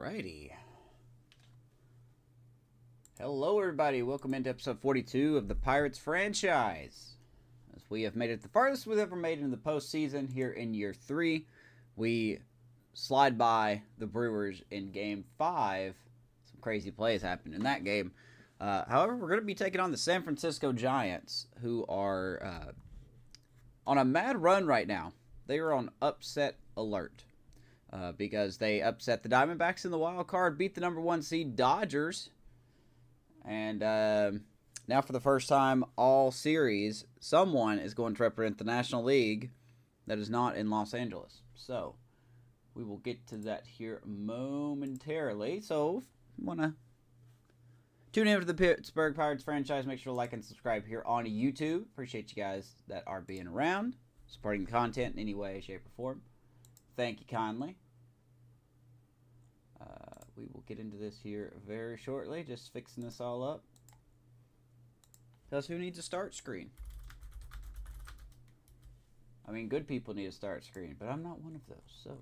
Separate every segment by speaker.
Speaker 1: Alrighty. Hello, everybody. Welcome into episode 42 of the Pirates franchise. As we have made it the farthest we've ever made in the postseason here in year 3. We slide by the Brewers in game 5. Some crazy plays happened in that game. However, we're going to be taking on the San Francisco Giants, who are on a mad run right now. They are on upset alert. Because they upset the Diamondbacks in the wild card, beat the number 1 seed Dodgers, and now for the first time all series, someone is going to represent the National League that is not in Los Angeles. So we will get to that here momentarily. So if you want to tune in to the Pittsburgh Pirates franchise, make sure to like and subscribe here on YouTube. Appreciate you guys that are being around, supporting the content in any way, shape, or form. Thank you kindly. We will get into this here very shortly. Just fixing this all up. Because who needs a start screen? I mean, good people need a start screen, but I'm not one of those, so.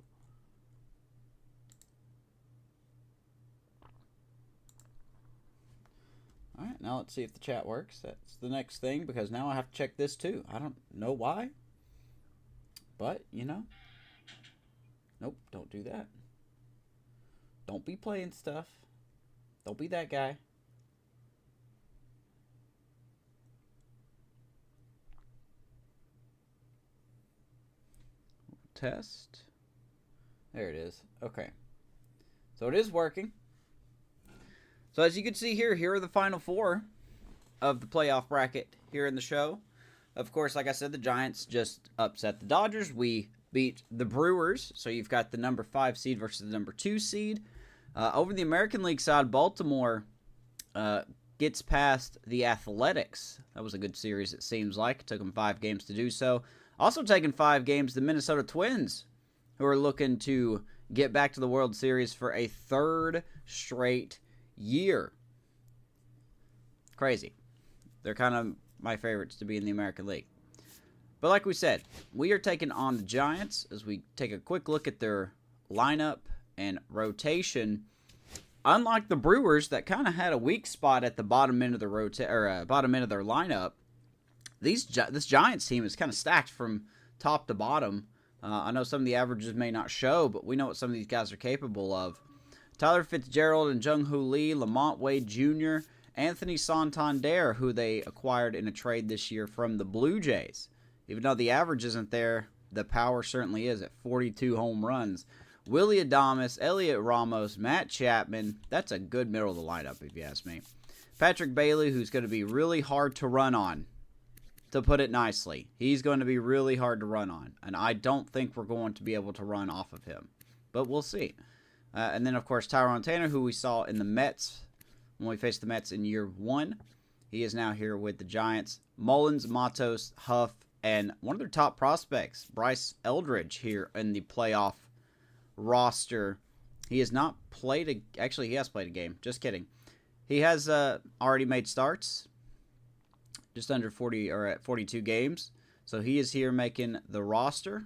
Speaker 1: Alright, now let's see if the chat works. That's the next thing, because now I have to check this too. I don't know why. But, you know. Nope, don't do that. Don't be playing stuff. Don't be that guy. Test. There it is. Okay. So it is working. So as you can see here are the final 4 of the playoff bracket here in the show. Of course, like I said, the Giants just upset the Dodgers. We beat the Brewers, so you've got the number 5 seed versus the number 2 seed. Over the American League side, Baltimore gets past the Athletics. That was a good series, it seems like. It took them 5 games to do so. Also taking 5 games, the Minnesota Twins, who are looking to get back to the World Series for a 3rd straight year. Crazy. They're kind of my favorites to be in the American League. But like we said, we are taking on the Giants as we take a quick look at their lineup and rotation. Unlike the Brewers that kind of had a weak spot at the bottom end of the bottom end of their lineup, this Giants team is kind of stacked from top to bottom. I know some of the averages may not show, but we know what some of these guys are capable of. Tyler Fitzgerald and Jung Hoo Lee, Lamont Wade Jr., Anthony Santander, who they acquired in a trade this year from the Blue Jays. Even though the average isn't there, the power certainly is at 42 home runs. Willy Adames, Elliot Ramos, Matt Chapman. That's a good middle of the lineup, if you ask me. Patrick Bailey, who's going to be really hard to run on, to put it nicely. He's going to be really hard to run on, and I don't think we're going to be able to run off of him. But we'll see. And then, of course, Tyrone Taylor, who we saw in the Mets when we faced the Mets in year 1. He is now here with the Giants. Mullins, Matos, Huff, and one of their top prospects, Bryce Eldridge, here in the playoff roster. He has not played actually, he has played a game. Just kidding. He has already made starts. Just under 40, or at 42 games. So he is here making the roster.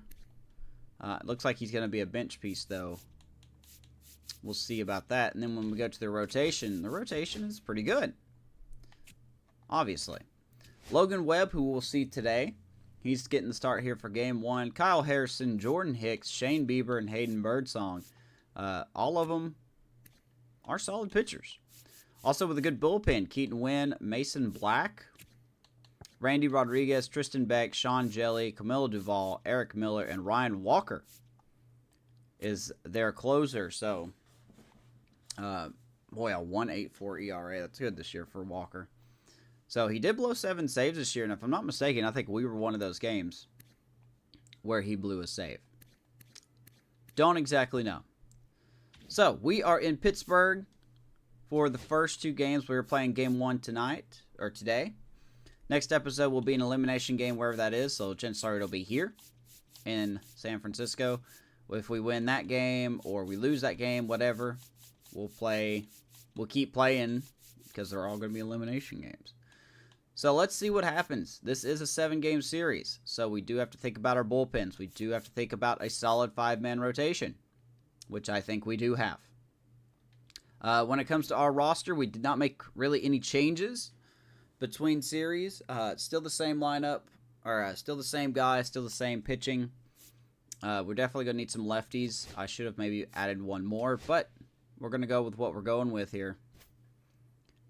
Speaker 1: It looks like he's going to be a bench piece, though. We'll see about that. And then when we go to the rotation is pretty good. Obviously. Logan Webb, who we'll see today. He's getting the start here for game 1. Kyle Harrison, Jordan Hicks, Shane Bieber, and Hayden Birdsong. All of them are solid pitchers. Also with a good bullpen, Keaton Wynn, Mason Black, Randy Rodriguez, Tristan Beck, Sean Jelly, Camilo Duvall, Eric Miller, and Ryan Walker is their closer. So, boy, a 1.84 ERA. That's good this year for Walker. So he did blow 7 saves this year, and if I'm not mistaken, I think we were one of those games where he blew a save. Don't exactly know. So we are in Pittsburgh for the first 2 games. We were playing game 1 tonight, or today. Next episode will be an elimination game, wherever that is, so chances are it'll be here in San Francisco. If we win that game, or we lose that game, whatever, we'll keep playing, because they're all going to be elimination games. So let's see what happens. This is a 7-game series, so we do have to think about our bullpens. We do have to think about a solid 5-man rotation, which I think we do have. When it comes to our roster, we did not make really any changes between series. It's still the same lineup, or still the same guy, still the same pitching. We're definitely going to need some lefties. I should have maybe added one more, but we're going to go with what we're going with here.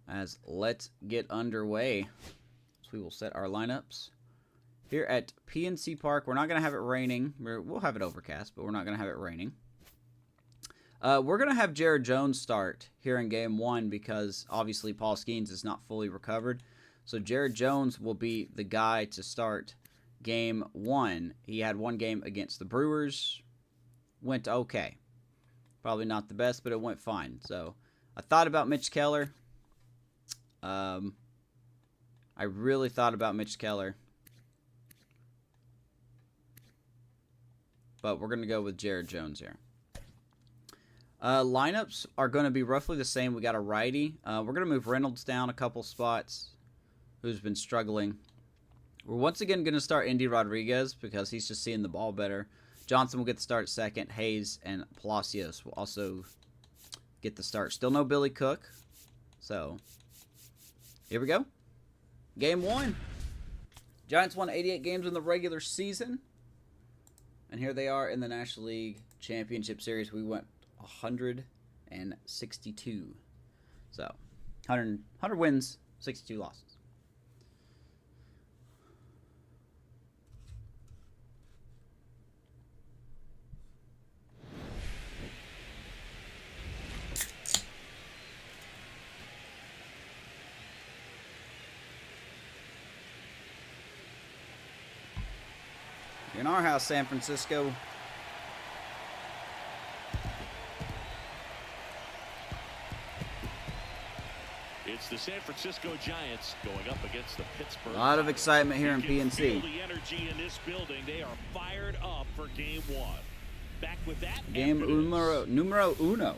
Speaker 1: As let's get underway. So we will set our lineups. Here at PNC Park, we're not going to have it raining. We'll have it overcast, but we're not going to have it raining. We're going to have Jared Jones start here in Game 1 because obviously Paul Skeens is not fully recovered. So Jared Jones will be the guy to start Game 1. He had one game against the Brewers. Went okay. Probably not the best, but it went fine. So I thought about Mitch Keller. I really thought about Mitch Keller. But we're going to go with Jared Jones here. Lineups are going to be roughly the same. We got a righty. We're going to move Reynolds down a couple spots, who's been struggling. We're once again going to start Indy Rodriguez because he's just seeing the ball better. Johnson will get the start second. Hayes and Palacios will also get the start. Still no Billy Cook. So, here we go. Game 1. Giants won 88 games in the regular season. And here they are in the National League Championship Series. We went 162. So, 100 wins, 62 losses. In our house, San Francisco.
Speaker 2: It's the San Francisco Giants going up against the Pittsburgh.
Speaker 1: A lot of excitement here in PNC.
Speaker 2: The energy in this building. They are fired up for Game 1. Back with that.
Speaker 1: Game numero uno.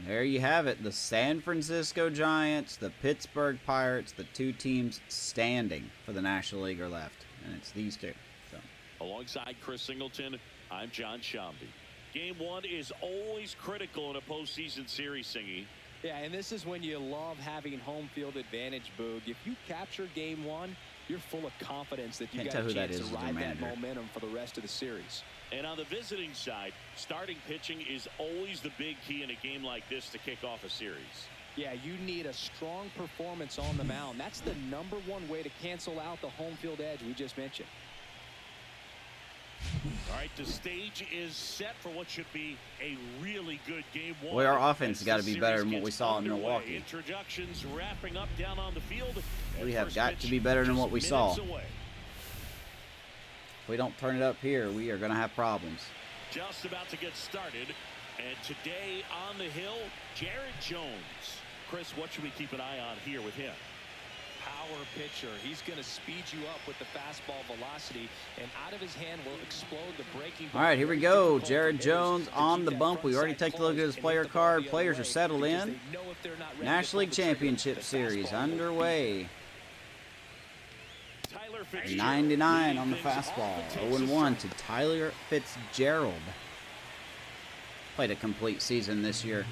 Speaker 1: There you have it, the San Francisco Giants, the Pittsburgh Pirates, the two teams standing for the National League are left, and it's these two. So.
Speaker 2: Alongside Chris Singleton, I'm John Shambi. Game 1 is always critical in a postseason series, Singy.
Speaker 3: Yeah, and this is when you love having home field advantage, Boog. If you capture Game 1, you're full of confidence that you got a chance to ride that momentum for the rest of the series.
Speaker 2: And on the visiting side, starting pitching is always the big key in a game like this to kick off a series.
Speaker 3: Yeah, you need a strong performance on the mound. That's the #1 way to cancel out the home field edge we just mentioned.
Speaker 2: All right, the stage is set for what should be a really good Game 1.
Speaker 1: Boy, our offense has got to be better than what we saw in Milwaukee.
Speaker 2: Introductions wrapping up down on the field.
Speaker 1: We have got to be better than what we saw. If we don't turn it up here, we are going to have problems.
Speaker 2: Just about to get started. And today on the hill, Jared Jones. Chris, what should we keep an eye on here with him?
Speaker 3: Power pitcher. He's going to speed you up with the fastball velocity, and out of his hand will explode the breaking ball.
Speaker 1: All right, here we go. Jared Jones on the bump. We already took a look at his player card. Players are settled in. National League Championship Series underway. 99 on the fastball. 0-1 to Tyler Fitzgerald. Played a complete season this year.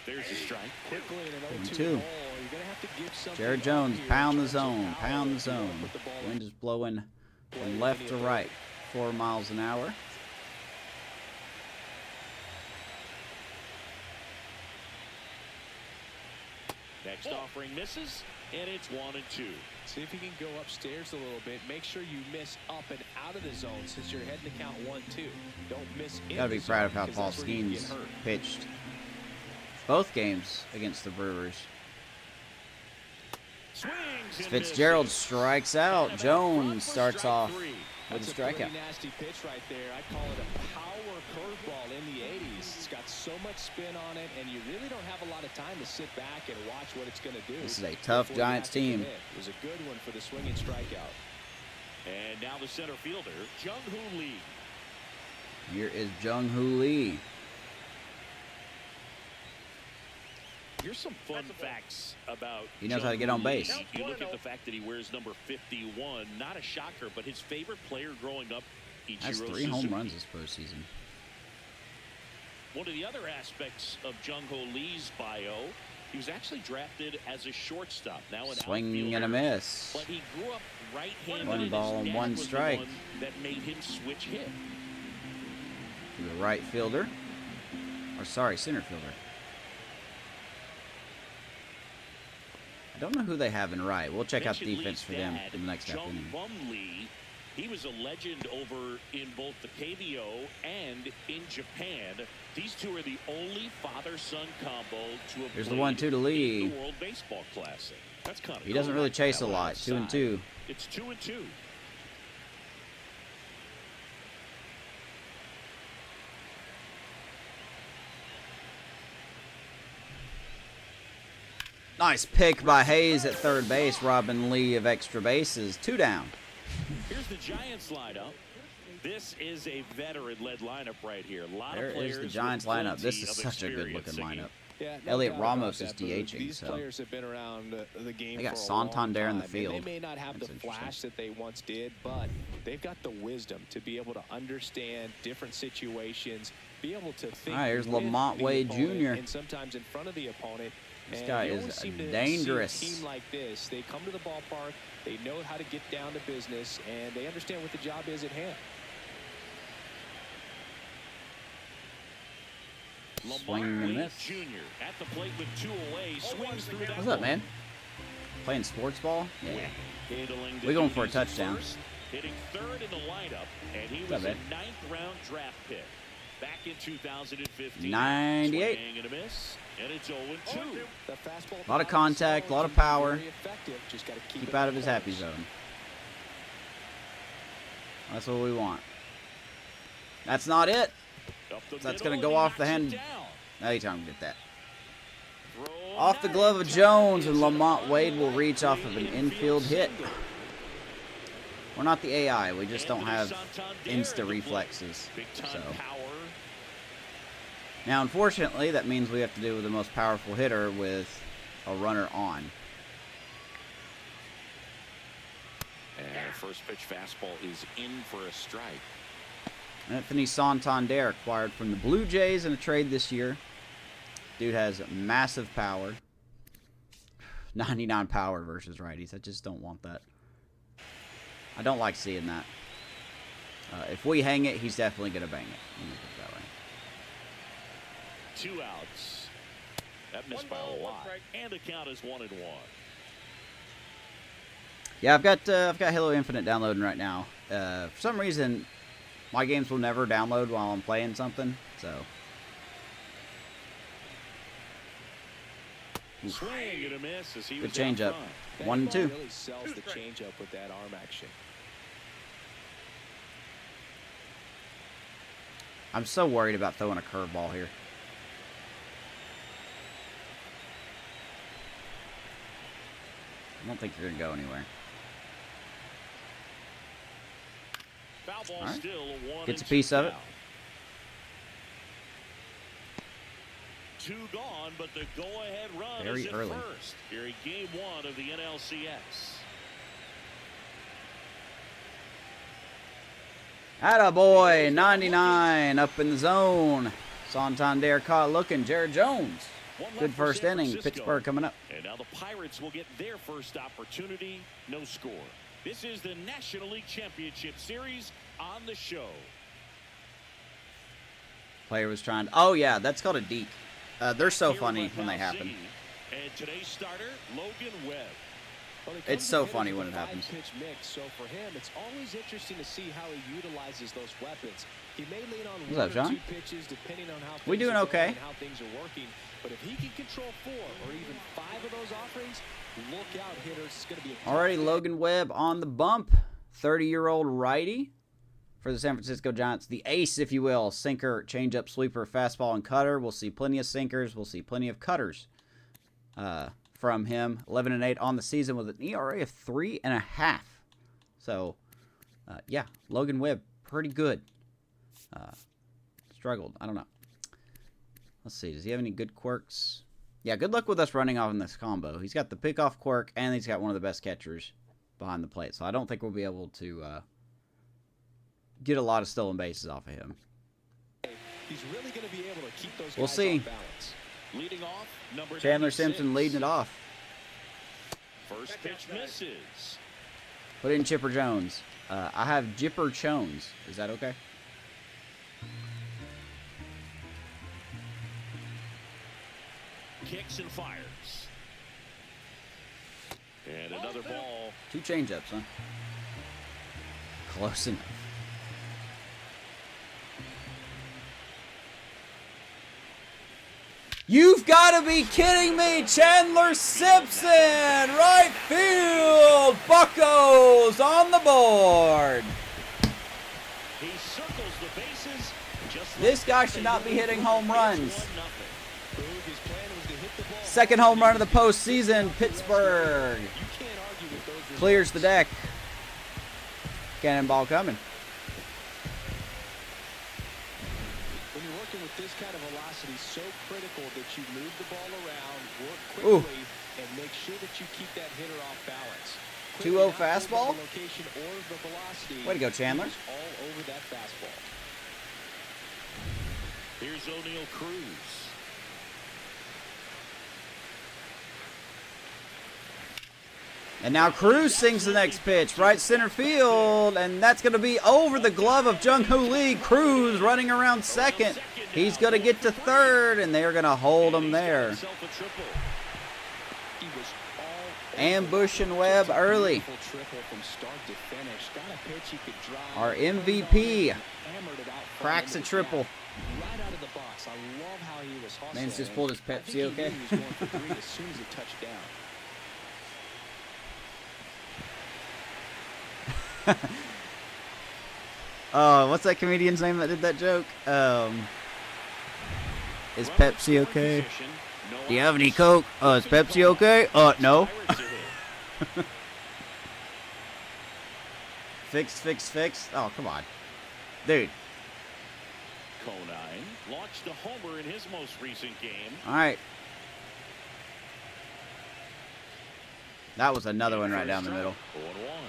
Speaker 2: There's a strike.
Speaker 3: Quickly in an
Speaker 1: 0-2. Jared Jones, pound the zone, pound the zone. Wind is blowing from left to right, 4 miles an hour.
Speaker 2: Next offering misses, and it's 1-2.
Speaker 3: See if you can go upstairs a little bit. Make sure you miss up and out of the zone since you're heading to count 1-2. Don't miss.
Speaker 1: Gotta be proud of how Paul Skeens pitched both games against the Brewers. Fitzgerald strikes out. Jones starts off with a strikeout.
Speaker 3: Nasty pitch right there. I call it a power curveball in the 80s. It's got so much spin on it, and you really don't have a lot of time to sit back and watch what it's going to do.
Speaker 1: This is a tough Giants team.
Speaker 3: It was a good one for the swinging strikeout.
Speaker 2: And now the center fielder, Jung-Hoo Lee.
Speaker 1: Here is Jung-Hoo Lee.
Speaker 2: Here's some fun facts about
Speaker 1: he knows how to get on base.
Speaker 2: You look at the fact that he wears number 51. Not a shocker, but his favorite player growing up, Ichiro
Speaker 1: That's 3
Speaker 2: Suzuki.
Speaker 1: home runs this postseason.
Speaker 2: One of the other aspects of Jung-Hoo Lee's bio, he was actually drafted as a shortstop. Now an
Speaker 1: swing and a miss.
Speaker 2: But he grew up right-handed.
Speaker 1: 1 ball and 1 strike.
Speaker 2: That made him switch hit.
Speaker 1: To the right fielder. Or sorry, center fielder. I don't know who they have in right. We'll check out the defense for them in the next half inning.
Speaker 2: Lee, he was a legend over in both the KBO and in Japan. These two are the only father-son combo to have
Speaker 1: Here's the 1-2 to Lee.
Speaker 2: the World Baseball Classic. That's kind of
Speaker 1: he doesn't really chase a lot. 2-2.
Speaker 2: It's 2-2.
Speaker 1: Nice pick by Hayes at third base, robbing Lee of extra bases. 2 down.
Speaker 2: Here's the Giants lineup. This is a veteran-led lineup right here. A lot
Speaker 1: There
Speaker 2: of players
Speaker 1: is the Giants lineup. This is such a good-looking lineup. Elliot Ramos is DHing,
Speaker 3: these
Speaker 1: so
Speaker 3: players have been around the game.
Speaker 1: they got
Speaker 3: for a long
Speaker 1: Santander in the
Speaker 3: time,
Speaker 1: field.
Speaker 3: and they may not have the flash that they once did, but they've got the wisdom to be able to understand different situations, be able to think.
Speaker 1: All right, here's
Speaker 3: with
Speaker 1: Lamont
Speaker 3: the
Speaker 1: Wade
Speaker 3: opponent
Speaker 1: Jr.
Speaker 3: And sometimes in front of the opponent.
Speaker 1: This
Speaker 3: And
Speaker 1: guy
Speaker 3: you
Speaker 1: is
Speaker 3: always seem to
Speaker 1: dangerous.
Speaker 3: see a team like this, they come to the ballpark, they know how to get down to business, and they understand what the job is at hand.
Speaker 1: Swing and miss.
Speaker 2: Jr. at the plate with 2 away, swings through that.
Speaker 1: What's up, man? Playing sports ball? Yeah.
Speaker 2: Handling
Speaker 1: We're going for a
Speaker 2: duties
Speaker 1: touchdown.
Speaker 2: first, hitting 3rd in the lineup, and he
Speaker 1: What's
Speaker 2: was
Speaker 1: up,
Speaker 2: a
Speaker 1: man?
Speaker 2: 9th-round draft pick back in 2015.
Speaker 1: 98.
Speaker 2: Swing and a miss, and it's 0-2.
Speaker 3: The fastball
Speaker 1: A lot of contact, a lot of power.
Speaker 3: very effective. Just gotta keep
Speaker 1: Keep
Speaker 3: it
Speaker 1: out
Speaker 3: in
Speaker 1: of his
Speaker 3: place.
Speaker 1: happy zone. That's what we want. That's not it.
Speaker 2: Up the
Speaker 1: That's
Speaker 2: middle,
Speaker 1: going to go
Speaker 2: and he
Speaker 1: off the
Speaker 2: knocks it
Speaker 1: hand.
Speaker 2: down.
Speaker 1: Anytime we get that.
Speaker 2: Throw
Speaker 1: Off the glove of Jones, and Lamont Wade will reach off of an infield hit. We're not the AI. We just don't have insta reflexes. So now, unfortunately, that means we have to do with the most powerful hitter with a runner on.
Speaker 2: And first pitch fastball is in for a strike.
Speaker 1: Anthony Santander, acquired from the Blue Jays in a trade this year. Dude has massive power. 99 power versus righties. I just don't want that. I don't like seeing that. If we hang it, he's definitely going to bang it. Let me put it that way.
Speaker 2: 2 outs. That missed by a lot. And the count is 1-1.
Speaker 1: Yeah, I've got Halo Infinite downloading right now. For some reason, my games will never download while I'm playing something. So.
Speaker 2: Swing and a miss as he was
Speaker 1: Good changeup.
Speaker 2: out
Speaker 1: 1-2.
Speaker 3: Really sells the changeup with that arm action.
Speaker 1: I'm so worried about throwing a curveball here. I don't think you're going to go anywhere.
Speaker 2: Foul ball
Speaker 1: Right.
Speaker 2: still a 1
Speaker 1: Gets a
Speaker 2: and
Speaker 1: piece
Speaker 2: 2
Speaker 1: of it.
Speaker 2: count. 2 gone, but the go-ahead run
Speaker 1: Very
Speaker 2: is at
Speaker 1: early.
Speaker 2: first here in Game 1 of the NLCS.
Speaker 1: Attaboy, 99 up in the zone. Santander caught looking. Jared Jones.
Speaker 2: One
Speaker 1: Good
Speaker 2: left for
Speaker 1: first
Speaker 2: San
Speaker 1: inning.
Speaker 2: Francisco.
Speaker 1: Pittsburgh coming up.
Speaker 2: And now the Pirates will get their first opportunity. No score. This is the National League Championship Series on the show.
Speaker 1: Player was trying to... Oh, yeah, that's called a deke. They're so
Speaker 2: Here
Speaker 1: funny
Speaker 2: with
Speaker 1: when they
Speaker 2: Val
Speaker 1: happen.
Speaker 2: C. And today's starter, Logan Webb.
Speaker 3: Well, it
Speaker 1: It's
Speaker 3: comes
Speaker 1: so
Speaker 3: with
Speaker 1: funny
Speaker 3: a
Speaker 1: when it happens.
Speaker 3: 5-pitch mix, so for him, it's always interesting to see how he utilizes those weapons. He may lean on
Speaker 1: What's
Speaker 3: 1
Speaker 1: up,
Speaker 3: or
Speaker 1: John?
Speaker 3: 2 pitches depending on how
Speaker 1: We
Speaker 3: things
Speaker 1: doing
Speaker 3: are
Speaker 1: okay?
Speaker 3: going and how things are working. But if he can control 4 or even 5 of those offerings, look out, hitters. It's going to be a tough
Speaker 1: Already
Speaker 3: fit.
Speaker 1: Logan Webb on the bump. 30-year-old righty for the San Francisco Giants. The ace, if you will. Sinker, changeup, sweeper, fastball, and cutter. We'll see plenty of sinkers. We'll see plenty of cutters from him. 11-8 on the season with an ERA of 3.5. So Yeah, Logan Webb, pretty good. Struggled. I don't know. Let's see. Does he have any good quirks? Yeah, good luck with us running off in this combo. He's got the pickoff quirk, and he's got one of the best catchers behind the plate. So I don't think we'll be able to get a lot of stolen bases off of him.
Speaker 3: He's really going to be able to keep those
Speaker 1: we'll
Speaker 3: guys
Speaker 1: see.
Speaker 3: off balance.
Speaker 2: Leading off, number
Speaker 1: Chandler
Speaker 2: 96.
Speaker 1: Simpson leading it off.
Speaker 2: First pitch misses.
Speaker 1: Put in Chipper Jones. I have Jipper Jones. Is that okay?
Speaker 2: Kicks and fires. And another ball.
Speaker 1: 2 changeups, huh? Close enough. You've got to be kidding me! Chandler Simpson! Right field! Buccos on the board!
Speaker 2: He circles the bases. Just
Speaker 1: This guy should not be hitting home runs. Second home run of the postseason. Pittsburgh clears the deck. Cannonball coming.
Speaker 3: When you're working with this kind of velocity, so critical that you move the ball around, work quickly, and make sure that you keep that hitter off balance.
Speaker 1: 2-0 fastball.
Speaker 3: Location or the velocity.
Speaker 1: Way to go, Chandler.
Speaker 3: All over that fastball.
Speaker 2: Here's O'Neal Cruz.
Speaker 1: And now Cruz sings the next pitch. Right center field. And that's going to be over the glove of Jung-Hoo Lee. Cruz running around second. He's going to get to third. And they're going to hold him there. Ambushing Webb early. Our MVP cracks a triple. Man's just pulled his Pepsi, okay? What's that comedian's name that did that joke? Is Pepsi okay? Do you have any Coke? Is Pepsi okay? No. Fixed. Oh, come on. Dude.
Speaker 2: Conine launched a homer in his most recent game.
Speaker 1: All right. That was another one right down the middle.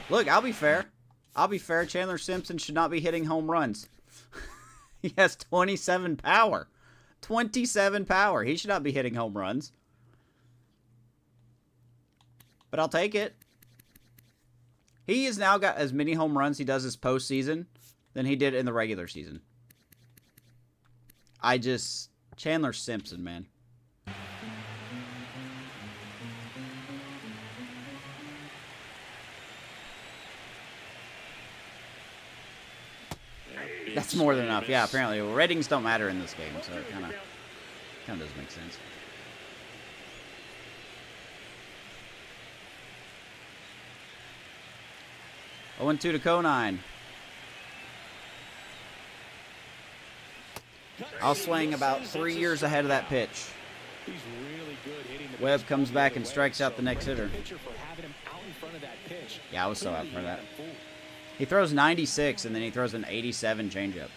Speaker 1: Look, I'll be fair. Chandler Simpson should not be hitting home runs. He has 27 power. 27 power. He should not be hitting home runs. But I'll take it. He has now got as many home runs he does this postseason than he did in the regular season. Chandler Simpson, man. That's more than enough. Yeah, apparently. Well, ratings don't matter in this game, so it kind of doesn't make sense. Oh, 1-2 to Conine. I'll swing about 3 years ahead of that pitch. Webb comes back and strikes out the next hitter. Yeah, I was so out for that. He throws 96, and then he throws an 87 changeup.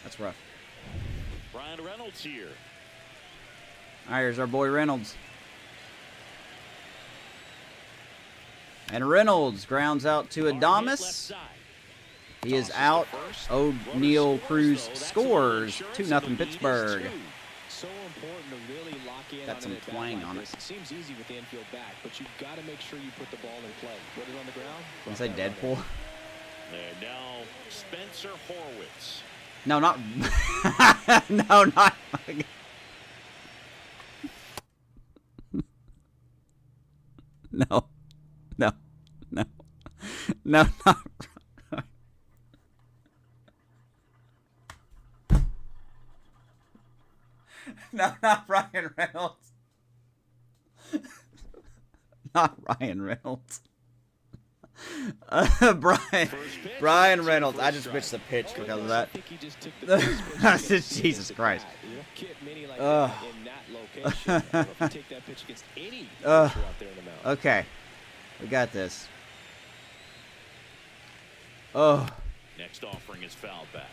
Speaker 1: That's rough.
Speaker 2: Brian Reynolds here.
Speaker 1: All right, here's our boy Reynolds. And Reynolds grounds out to Adames. He is out. O'Neal Cruz scores. 2-0 Pittsburgh.
Speaker 3: So important to really lock in.
Speaker 1: Got some twang on it.
Speaker 3: It seems easy with the infield back, but you've got to make sure you put the ball in play. Put it on the ground.
Speaker 1: Did I say Deadpool?
Speaker 2: And now Spencer Horwitz.
Speaker 1: No, not. No, not. No. No, not. No, not Ryan Reynolds. Not Ryan Reynolds. Brian Reynolds. I just missed the pitch because of that. Jesus Christ. Okay. We got this. Oh.
Speaker 2: Next offering is fouled back.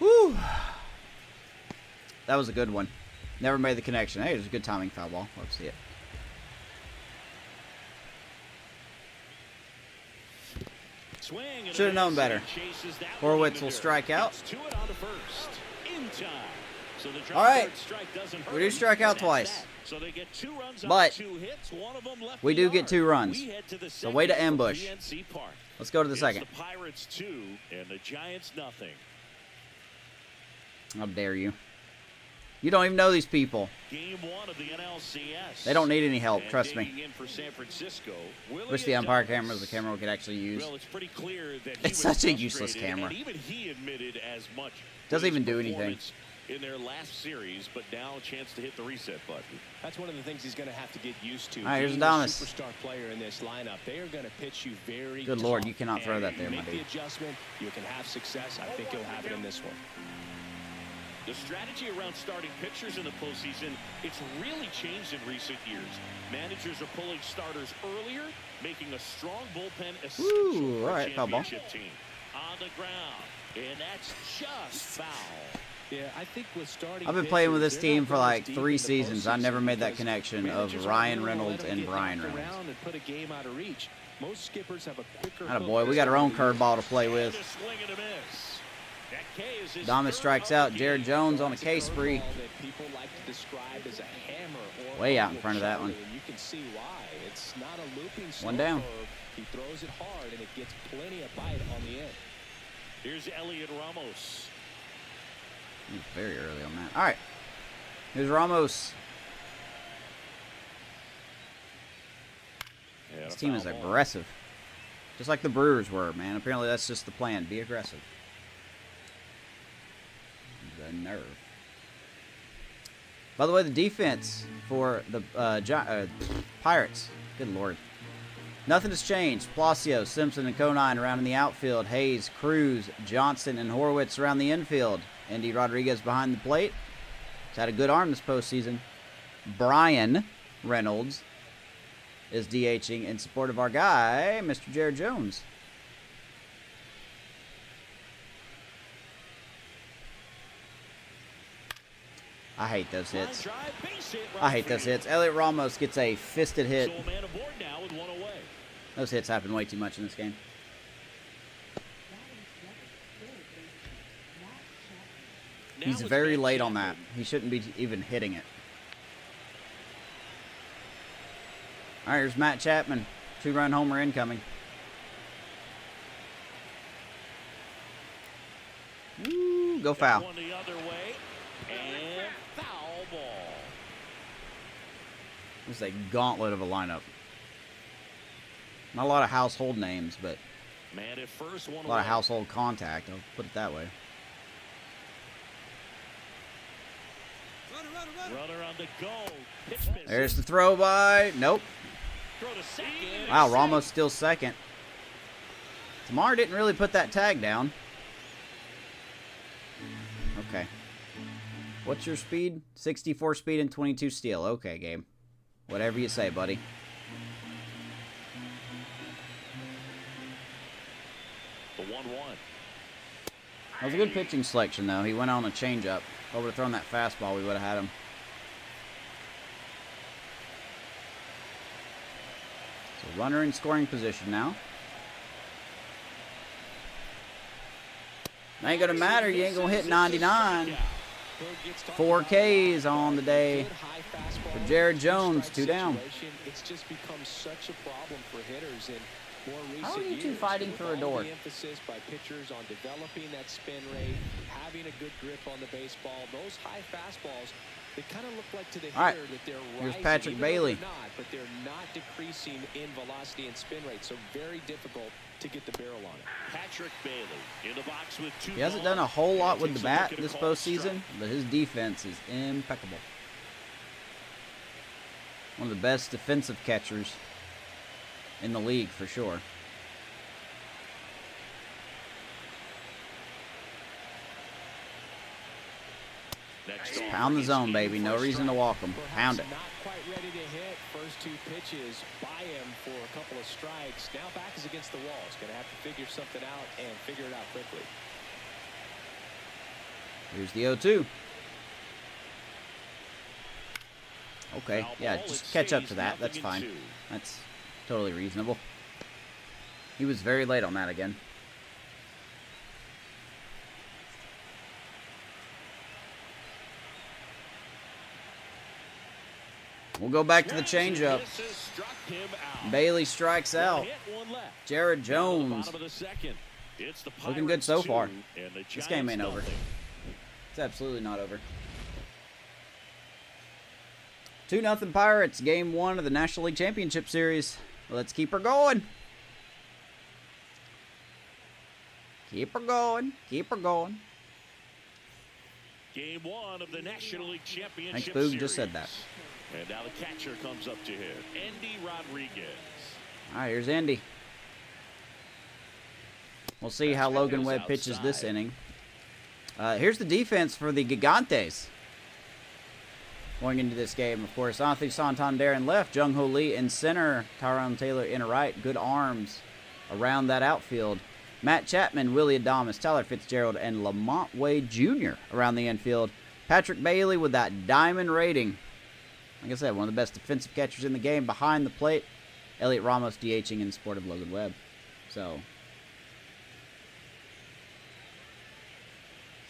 Speaker 1: Woo. That was a good one. Never made the connection. Hey, it was a good timing foul ball. Let's see it. Should have known better. Horwitz will strike out. All right. We do strike out twice. But we do get 2 runs. So way to ambush. Let's go to the second.
Speaker 2: The Pirates 2 and the Giants nothing.
Speaker 1: How dare you. You don't even know these people.
Speaker 2: Game 1 of the NLCS.
Speaker 1: They don't need any help, trust me.
Speaker 2: In for San Francisco,
Speaker 1: Wish the umpire camera was the camera we could actually use.
Speaker 2: Well, it's pretty clear that
Speaker 1: it's such a useless camera.
Speaker 2: And even he admitted as much.
Speaker 1: Doesn't even do anything.
Speaker 2: In their last series, but now a chance to hit the reset button.
Speaker 3: That's one of the things he's going to have to get used to.
Speaker 1: All right, here's Adamas.
Speaker 3: Superstar player in this lineup. They are going to pitch you very
Speaker 1: good Lord, you cannot throw that there, my
Speaker 3: dude.
Speaker 1: dude.
Speaker 3: Make the adjustment. You can have success. I think he'll have it in this one.
Speaker 2: The strategy around starting pitchers in the postseason, it's really changed in recent years. Managers are pulling starters earlier, making a strong bullpen essential for a championship team. On the ground, and that's just foul.
Speaker 3: Yeah, I think with starting
Speaker 1: I've been playing with this team for like 3 seasons. I never made that connection of Ryan Reynolds and Brian Reynolds. Attaboy, we got our own curveball to play with. Adamas strikes out. Jared Jones on a K spree. Way out in front of that one. One down.
Speaker 3: He throws it hard and it gets plenty of bite on the end.
Speaker 2: Here's Elliot Ramos.
Speaker 1: He's very early on that. All right. Here's Ramos. This team is aggressive. Just like the Brewers were, man. Apparently that's just the plan. Be aggressive. The nerve. By the way, the defense for the Pirates. Good Lord. Nothing has changed. Palacio, Simpson, and Conine around in the outfield. Hayes, Cruz, Johnson, and Horwitz around the infield. Andy Rodriguez behind the plate. He's had a good arm this postseason. Brian Reynolds is DHing in support of our guy, Mr. Jared Jones. I hate those hits. I hate those hits. Elliot Ramos gets a fisted hit. Those hits happen way too much in this game. He's very late on that. He shouldn't be even hitting it. All right, here's Matt Chapman. 2-run homer incoming. Woo, go foul. This is a gauntlet of a lineup. Not a lot of household names, but a lot of household contact. I'll put it that way.
Speaker 2: Runner on the go.
Speaker 1: There's the throw by. Nope. Wow, Ramos still second. Tamar didn't really put that tag down. Okay. What's your speed? 64 speed and 22 steal. Okay, Gabe. Whatever you say, buddy.
Speaker 2: The 1-1.
Speaker 1: That was a good pitching selection, though. He went on a changeup. If I would have thrown that fastball, we would have had him. So runner in scoring position now. Ain't gonna matter. You ain't gonna hit 99. 4 Ks on the day for Jared Jones. 2 down.
Speaker 3: It's just become such a problem for hitters in more recent
Speaker 1: How are you two
Speaker 3: years.
Speaker 1: fighting for a door?
Speaker 3: The emphasis by pitchers on developing that spin rate, having a good grip on the baseball. Those high fastballs, they kind of look like to the hitter that they're
Speaker 1: Here's
Speaker 3: rising,
Speaker 1: Patrick
Speaker 3: even
Speaker 1: Bailey.
Speaker 3: though they're not, but they're not decreasing in velocity and spin rate. So very difficult to get the barrel on it.
Speaker 2: Patrick Bailey in the box with 2.
Speaker 1: He hasn't done a whole lot with the bat this postseason, but his defense is impeccable. One of the best defensive catchers in the league for sure. Pound the zone, baby. No reason to walk him. Pound it.
Speaker 3: Not quite ready to hit. First 2 pitches by him for a couple of strikes. breaks. Now back is against the wall. He's going to have to figure something out and figure it out quickly.
Speaker 1: Here's the 0-2. Okay, yeah, just catch up to that. That's fine. That's totally reasonable. He was very late on that again. We'll go back to the changeup. Bailey strikes out. Jared Jones. Looking good so far. This game ain't over. It's absolutely not over. 2-0 Pirates, game 1 of the National League Championship Series. Let's keep her going. Keep her going. Keep her going.
Speaker 2: Game 1 of the National League Championship
Speaker 1: Thanks, Boog.
Speaker 2: Series.
Speaker 1: Just said that.
Speaker 2: And now the catcher comes up to hit, Andy Rodriguez.
Speaker 1: All right, here's Andy. We'll see how Logan Webb pitches this inning. Here's the defense for the Gigantes. Going into this game, of course, Anthony Santander in left, Jung Ho Lee in center, Tyrone Taylor in right. Good arms around that outfield. Matt Chapman, Willie Adames, Tyler Fitzgerald, and Lamont Wade Jr. around the infield. Patrick Bailey with that diamond rating. Like I said, one of the best defensive catchers in the game behind the plate. Elliot Ramos DHing in support of Logan Webb. So,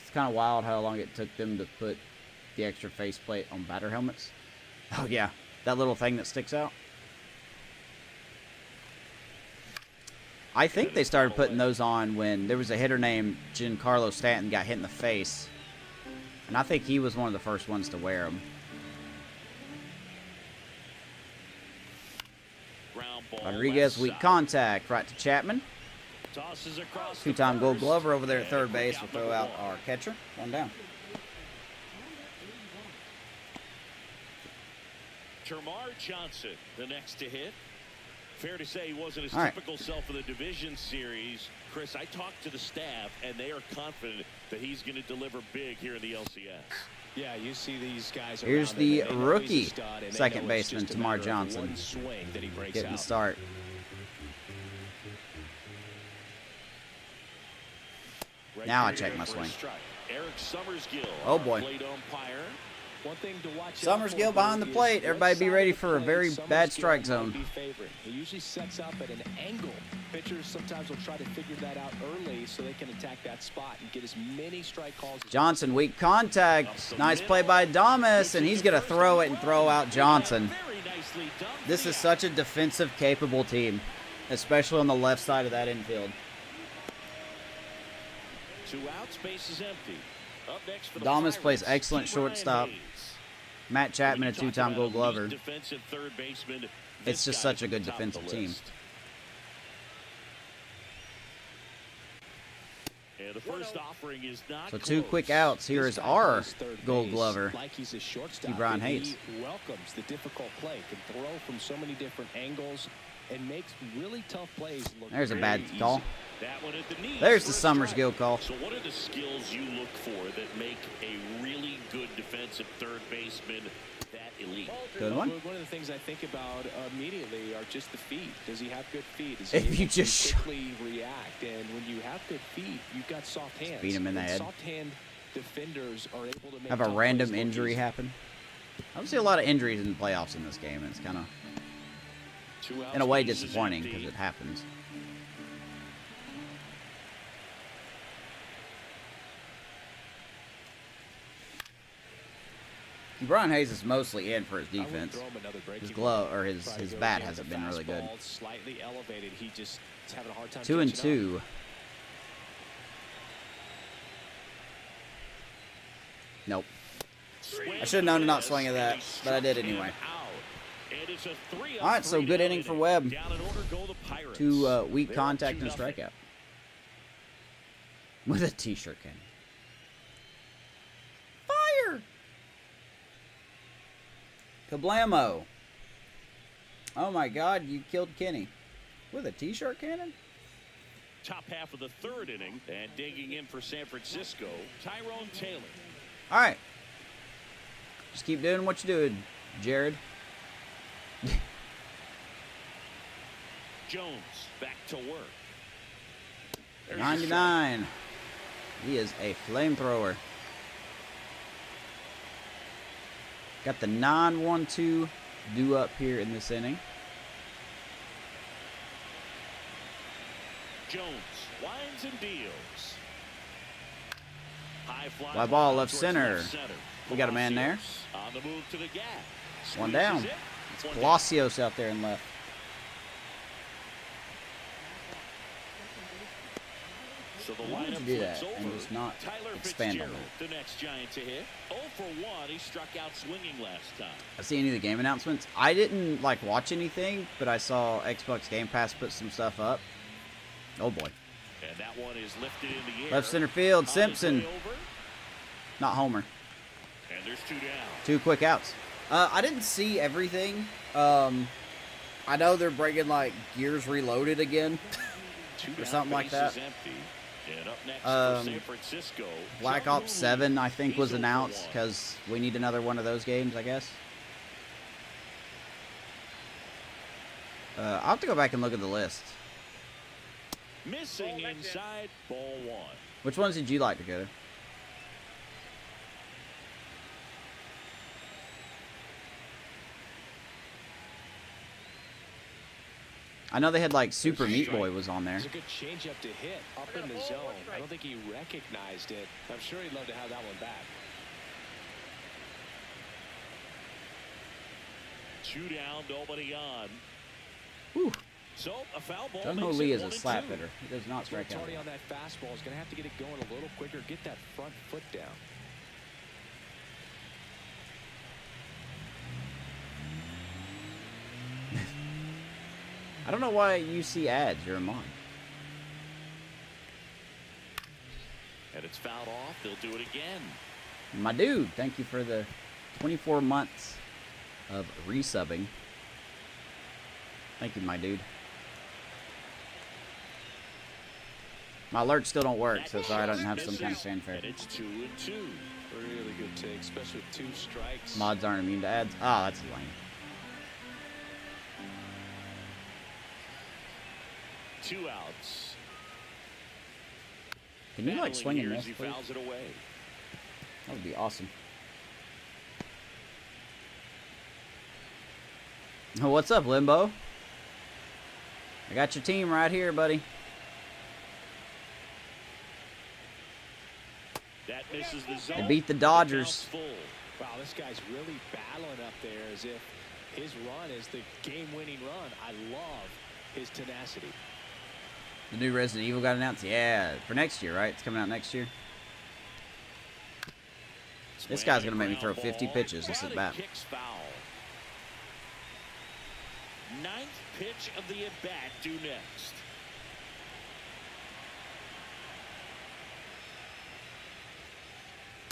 Speaker 1: it's kind of wild how long it took them to put the extra faceplate on batter helmets. Oh yeah, that little thing that sticks out. I think they started putting those on when there was a hitter named Giancarlo Stanton got hit in the face. And I think he was one of the first ones to wear them. Rodriguez, weak contact, right to Chapman. Two-time Gold Glover over there at third base will throw out our catcher. One down.
Speaker 2: Termarr Johnson, the next to hit. Fair to say he wasn't his typical self in the division series. Chris, I talked to the staff, and they are confident that he's going to deliver big here in the LCS.
Speaker 3: Yeah, you see these guys.
Speaker 1: Here's the rookie second baseman, Termarr Johnson, getting the start. Now I check my swing. Oh boy. Summersgill behind the plate. Everybody be ready for a very bad strike zone.
Speaker 3: He usually sets up at an angle. Pitchers sometimes will try to figure that out early so they can attack that spot and get as many strike calls.
Speaker 1: Johnson, weak contact. Nice play by Adames, and he's going to throw it and throw out Johnson. This is such a defensive capable team, especially on the left side of that infield.
Speaker 2: 2 outs, base is empty. Up next for the
Speaker 1: Adames plays excellent shortstop.
Speaker 2: Hayes.
Speaker 1: Matt Chapman, a two-time Gold Glover.
Speaker 2: Defensive third baseman.
Speaker 1: It's just such a good defensive team.
Speaker 2: And the first offering is not
Speaker 1: so 2 quick outs. Here is our Gold Glover, Brian Hayes.
Speaker 3: He welcomes the difficult play, can throw from so many different angles, and makes really tough plays look.
Speaker 1: There's a bad
Speaker 2: easy.
Speaker 1: call.
Speaker 2: That one at the knees.
Speaker 1: There's the Summersgill call.
Speaker 2: So what are the skills you look for that make a really good defensive third baseman that elite?
Speaker 1: Good one.
Speaker 3: One of the things I think about immediately are just the feet. Does he have good feet? Does
Speaker 1: If
Speaker 3: he
Speaker 1: you just
Speaker 3: quickly react? And when you have good feet, you've got soft hands.
Speaker 1: Beat him in the head.
Speaker 3: Soft hand defenders are able to make
Speaker 1: Have a random injury happen. I don't see a lot of injuries in the playoffs in this game, and it's kind of, in a way, disappointing because it happens. Brian Hayes is mostly in for his defense. His glove or his bat hasn't been really good. 2-2. Nope. I should have known to not swing at that, but I did anyway. All right, so good inning for Webb. 2 weak contact and a strikeout. With a t-shirt can. Fire! Kablamo. Oh my God, you killed Kenny. With a t-shirt cannon?
Speaker 2: Top half of the third inning, and digging in for San Francisco, Tyrone Taylor.
Speaker 1: All right. Just keep doing what you're doing, Jared.
Speaker 2: Jones back to work.
Speaker 1: 99. He is a flamethrower. Got the 9-1-2 due up here in this inning.
Speaker 2: Jones winds and deals. High
Speaker 1: fly ball left center. We got a man there.
Speaker 2: On the move to the gap.
Speaker 1: One down. It's Palacios out there in left.
Speaker 2: So the
Speaker 1: Why would you do that and just not expand on it?
Speaker 2: The next Giant to hit. 0 for 1. He struck out swinging last time.
Speaker 1: I see any of the game announcements. I didn't watch anything, but I saw Xbox Game Pass put some stuff up. Oh boy.
Speaker 2: And that one is lifted in the air.
Speaker 1: Left center field, Simpson. Not Homer.
Speaker 2: And there's 2 down.
Speaker 1: 2 quick outs. I didn't see everything. I know they're bringing Gears Reloaded again or something like that.
Speaker 2: And up next for San Francisco,
Speaker 1: Black Ops 7, I think, was announced because we need another one of those games, I guess. I'll have to go back and look at the list.
Speaker 2: Missing inside, ball 1.
Speaker 1: Which ones did you like together? I know they had Super Meat Boy was on there.
Speaker 3: It's a good changeup to hit up in the zone. I don't think he recognized it. I'm sure he'd love to have that one back.
Speaker 2: 2 down, nobody on.
Speaker 1: Whew.
Speaker 2: So a foul ball.
Speaker 1: Jung Ho Lee is a slap hitter. He does not strike out.
Speaker 3: Tony on that fastball is going to have to get it going a little quicker. Get that front foot down.
Speaker 1: I don't know why you see ads. You're a mom.
Speaker 2: And it's fouled off. They'll do it again.
Speaker 1: My dude, thank you for the 24 months of resubbing. Thank you, my dude. My alerts still don't work, so sorry I don't have some kind of fanfare.
Speaker 2: And it's 2-2.
Speaker 3: Really good take, especially with 2 strikes.
Speaker 1: Mods aren't immune to ads. Ah, that's lame.
Speaker 2: 2 outs.
Speaker 1: Can you swing and miss,
Speaker 2: He
Speaker 1: please?
Speaker 2: fouls it away.
Speaker 1: That would be awesome. Oh, what's up, Limbo? I got your team right here, buddy.
Speaker 2: That misses the zone.
Speaker 1: They beat the Dodgers.
Speaker 3: Wow, this guy's really battling up there as if his run is the game-winning run. I love his tenacity.
Speaker 1: The new Resident Evil got announced? Yeah, for next year, right? It's coming out next year. This guy's going to make me throw 50 pitches this at bat.
Speaker 2: 9th pitch of the at-bat due next.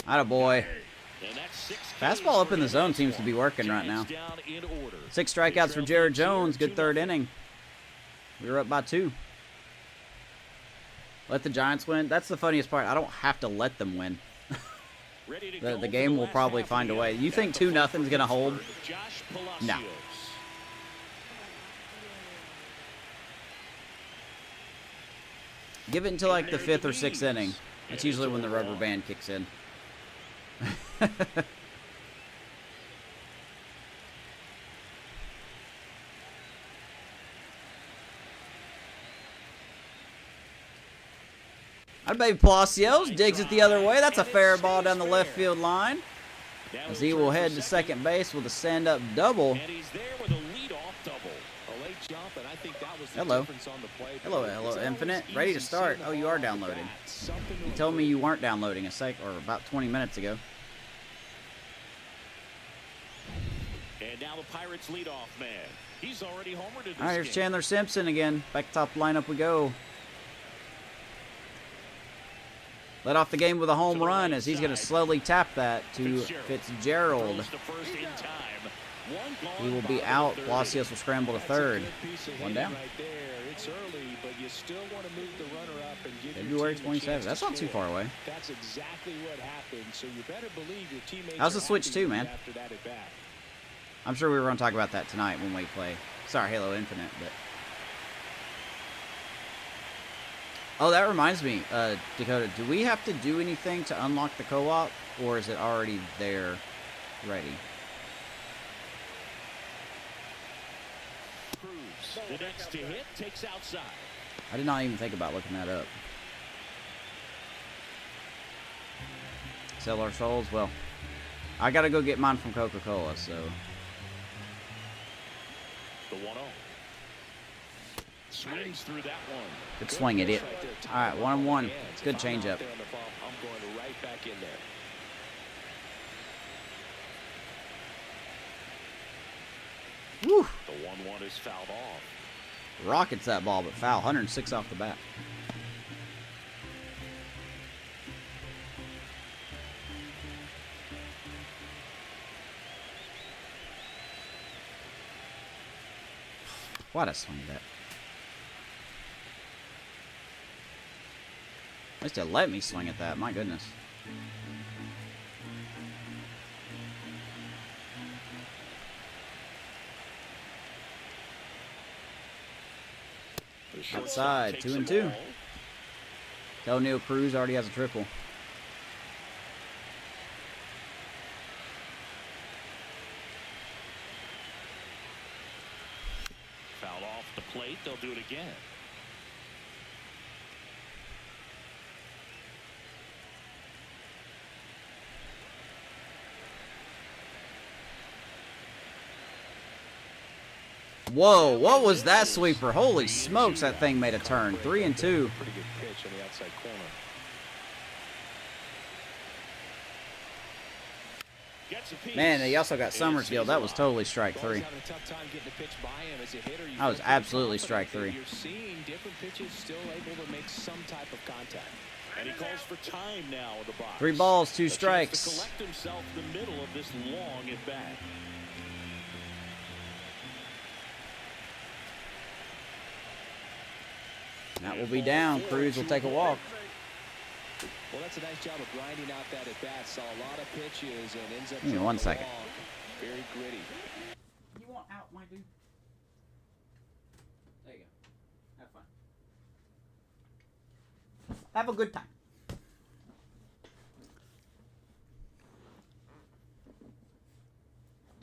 Speaker 1: Attaboy. Fastball up in the zone seems to be working right now. 6 strikeouts for Jared Jones. Good 3rd inning. We were up by 2. Let the Giants win. That's the funniest part. I don't have to let them win. the game will probably find a way. You think 2-0's going to hold? No. Give it until the 5th or 6th inning. That's usually when the rubber band kicks in. I'd baby Palacios digs it the other way. That's a fair ball down the left field line. As he will head to second base with a stand-up double.
Speaker 2: And he's there with a leadoff double.
Speaker 3: A late jump, and I think that was the
Speaker 1: Hello.
Speaker 3: difference on the play.
Speaker 1: Hello, Infinite. Ready to start. Oh, you are downloading. You told me you weren't downloading about 20 minutes ago.
Speaker 2: And now the Pirates leadoff man. He's already homered in this
Speaker 1: All right, here's
Speaker 2: game.
Speaker 1: Chandler Simpson again. Back top lineup we go. Led off the game with a home run as he's going to slowly tap that to Fitzgerald. He will be out. Palacios will scramble to third. One down. February 27th. That's not too far away.
Speaker 3: That's exactly what happened. So you better believe your teammates.
Speaker 1: How's the Switch 2, man?
Speaker 3: After that at bat.
Speaker 1: I'm sure we were going to talk about that tonight when we play. Sorry, Halo Infinite, but Oh, that reminds me, Dakota, do we have to do anything to unlock the co-op, or is it already there, ready?
Speaker 2: Cruz, the next to hit, takes outside.
Speaker 1: I did not even think about looking that up. Sell our souls? Well, I gotta go get mine from Coca-Cola, so.
Speaker 2: The 1-0. Swings through that one.
Speaker 1: Good swing, idiot. All right, 1-1. Good changeup.
Speaker 3: I'm going right back in there.
Speaker 1: Woo!
Speaker 2: The 1-1 is fouled off.
Speaker 1: Rockets that ball, but foul. 106 off the bat. What a swing that. At least it let me swing at that. My goodness. Outside, 2-2. Tell Neil Cruz already has a triple.
Speaker 2: Foul off the plate. They'll do it again.
Speaker 1: Whoa, what was that sweeper? Holy smokes, that thing made a turn. 3-2.
Speaker 3: Pretty good pitch on the outside corner.
Speaker 1: Man, he also got Summersgill. That was totally strike 3. That was absolutely strike 3.
Speaker 3: You're seeing different pitches still able to make some type of contact.
Speaker 2: And he calls for time now in the box.
Speaker 1: 3 balls, 2 strikes.
Speaker 2: To collect himself in the middle of this long at bat.
Speaker 1: That will be down. Cruz will take a walk.
Speaker 3: Well, that's a nice job of grinding out that at bat. Saw a lot of pitches and ends up.
Speaker 1: Give me 1 second.
Speaker 3: Very gritty.
Speaker 1: You want out, my dude? There you go. Have fun. Have a good time.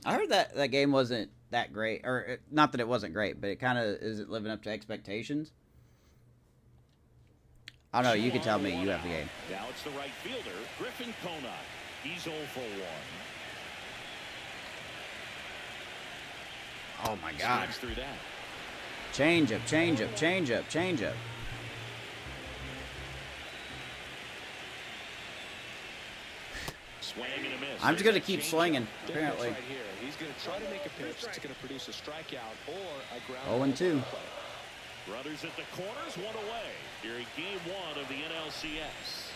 Speaker 1: I heard that game wasn't that great, or not that it wasn't great, but it kind of isn't living up to expectations. I don't know. You can tell me. You have the game.
Speaker 2: Now it's the right fielder, Griffin Conant. He's 0 for 1.
Speaker 1: Oh my God!
Speaker 2: Through that.
Speaker 1: Change up, change up, change up, change up.
Speaker 2: Swing and a miss.
Speaker 1: I'm just gonna keep swinging. Apparently.
Speaker 3: Right here. He's gonna try to make a pitch that's gonna produce a strikeout or a ground.
Speaker 1: 0-2.
Speaker 2: Brothers at the corners, 1 away. Here in game 1 of the NLCS.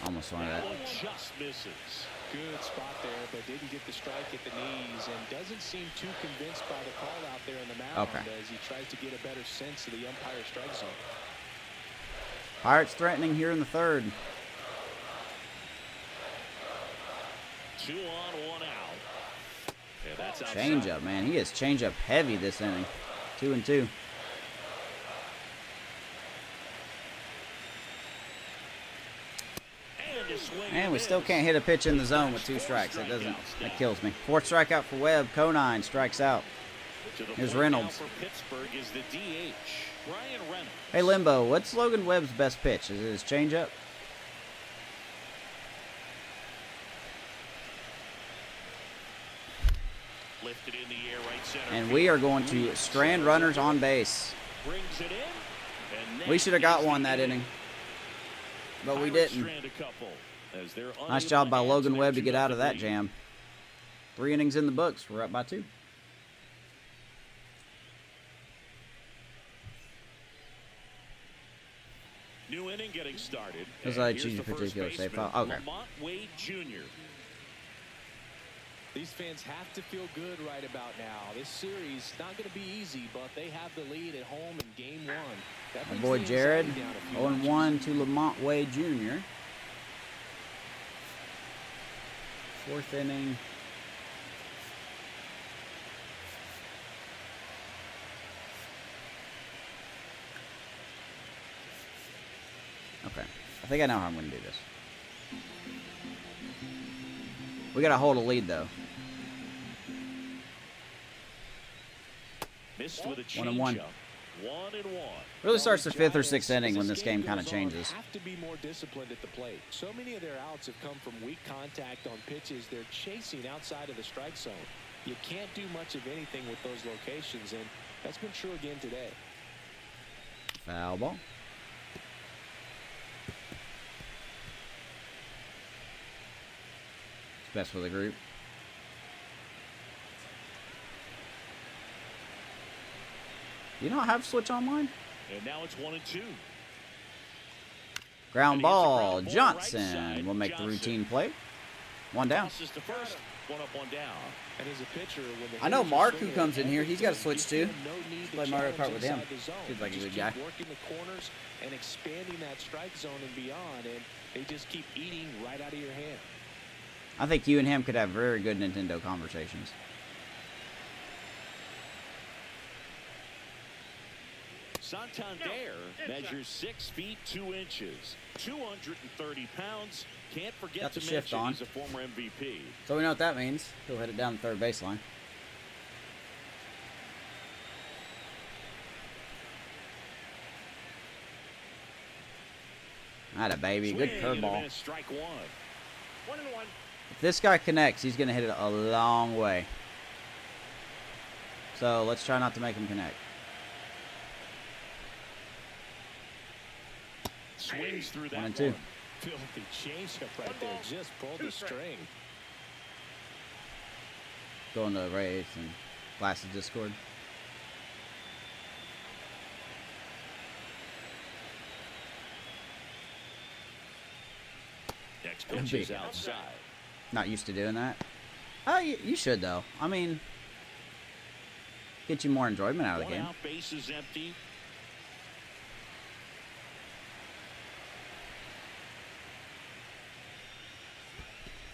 Speaker 1: Almost swung that.
Speaker 2: One just misses.
Speaker 3: Good spot there, but didn't get the strike at the knees and doesn't seem too convinced by the call out there in the mound as he tries to get a better sense of the umpire strike zone.
Speaker 1: Pirates threatening here in the 3rd.
Speaker 2: 2 on, 1 out. Yeah, that's outside.
Speaker 1: Change up, man. He is change up heavy this inning. 2-2. And we still can't hit a pitch in the zone with 2 strikes. That kills me. 4th strikeout for Webb. Conine strikes out. Here's Reynolds. Hey, Limbo, what's Logan Webb's best pitch? Is it his changeup?
Speaker 2: Lifted in the air, right center.
Speaker 1: And we are going to strand runners on base. We should have got one that inning, but we didn't. Nice job by Logan Webb to get out of that jam. 3 innings in the books. We're up by 2.
Speaker 2: New inning getting started.
Speaker 1: Because I choose a particular save file. Okay.
Speaker 2: Wade Jr.
Speaker 3: These fans have to feel good right about now. This series not going to be easy, but they have the lead at home in game 1.
Speaker 1: My boy Jared, 0-1 to Lamont Wade Jr. 4th inning. I think I know how I'm going to do this. We got to hold a lead, though.
Speaker 2: Missed with a
Speaker 1: 1-1.
Speaker 2: 1-1.
Speaker 1: Really starts the 5th or 6th inning when this game kind of changes.
Speaker 3: Have to be more disciplined at the plate. So many of their outs have come from weak contact on pitches they're chasing outside of the strike zone. You can't do much of anything with those locations, and that's been true again today.
Speaker 1: Foul ball. It's best for the group. You don't have Switch Online?
Speaker 2: And now it's 1-2.
Speaker 1: Ground ball.
Speaker 2: Ground ball
Speaker 1: Johnson
Speaker 2: right
Speaker 1: will make
Speaker 2: Johnson.
Speaker 1: the routine play. One down.
Speaker 2: Passes to first. One up, one down.
Speaker 3: And as a pitcher, when the
Speaker 1: I know
Speaker 3: hitters
Speaker 1: Mark,
Speaker 3: are
Speaker 1: who
Speaker 3: swinging
Speaker 1: comes in here,
Speaker 3: at
Speaker 1: he's got a Switch too.
Speaker 3: no need to
Speaker 1: Play Mario
Speaker 3: challenge
Speaker 1: Kart with him.
Speaker 3: inside the zone.
Speaker 1: Seems like a
Speaker 3: You
Speaker 1: good
Speaker 3: just
Speaker 1: guy.
Speaker 3: keep working the corners and expanding that strike zone and beyond, and they just keep eating right out of your hand.
Speaker 1: I think you and him could have very good Nintendo conversations.
Speaker 2: Santander measures 6 feet 2 inches, 230 pounds. Can't forget
Speaker 1: Got the
Speaker 2: to
Speaker 1: shift
Speaker 2: mention
Speaker 1: on.
Speaker 2: he's a former MVP.
Speaker 1: So we know what that means. He'll hit it down the third baseline. Atta baby. Good
Speaker 2: Swing and a
Speaker 1: curveball.
Speaker 2: miss, strike one. 1-1.
Speaker 1: If this guy connects, he's going to hit it a long way. So let's try not to make him connect.
Speaker 2: Swings through that
Speaker 1: 1-2.
Speaker 2: one.
Speaker 3: Filthy changeup right there. Just pulled the string.
Speaker 1: Going to Rays and Glasses Discord.
Speaker 2: Next pitch is outside.
Speaker 1: Not used to doing that. You should though. I mean, get you more enjoyment out of the
Speaker 2: One
Speaker 1: game.
Speaker 2: out, base is empty.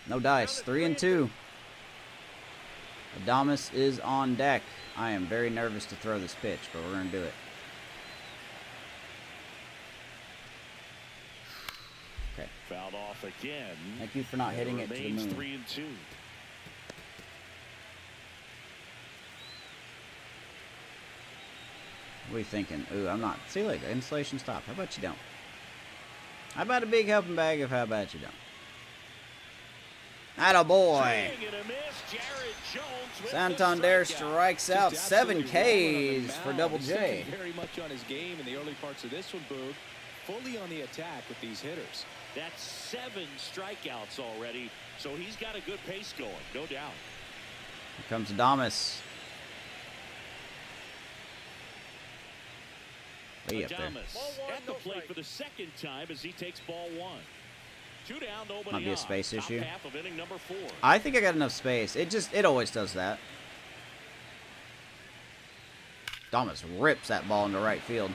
Speaker 1: No dice. 3-2. Adamas is on deck. I am very nervous to throw this pitch, but we're going to do it. Okay.
Speaker 2: Fouled off again.
Speaker 1: Thank you for not hitting it to the
Speaker 2: Remains
Speaker 1: moon.
Speaker 2: 3-2.
Speaker 1: What are you thinking? Ooh, I'm not. See, look, installation stopped. How about you don't? How about a big helping bag of how about you don't? Atta boy.
Speaker 2: Swing and a miss. Jared Jones with the
Speaker 1: Santander
Speaker 2: strikeout.
Speaker 1: strikes out
Speaker 3: Just
Speaker 1: 7
Speaker 3: absolutely rolling on the
Speaker 1: Ks for
Speaker 3: mound.
Speaker 1: Double
Speaker 3: He's
Speaker 1: J.
Speaker 3: thinking very much on his game in the early parts of this one, Boog. Fully on the attack with these hitters.
Speaker 2: That's 7 strikeouts already, so he's got a good pace going, no doubt.
Speaker 1: Here comes Adamas. Way up there.
Speaker 2: Adames at the plate for the second time as he takes ball 1. 2 down, nobody
Speaker 1: Might be a
Speaker 2: on.
Speaker 1: space
Speaker 2: Top
Speaker 1: issue.
Speaker 2: half of inning number 4.
Speaker 1: I think I got enough space. It always does that. Adamas rips that ball into right field.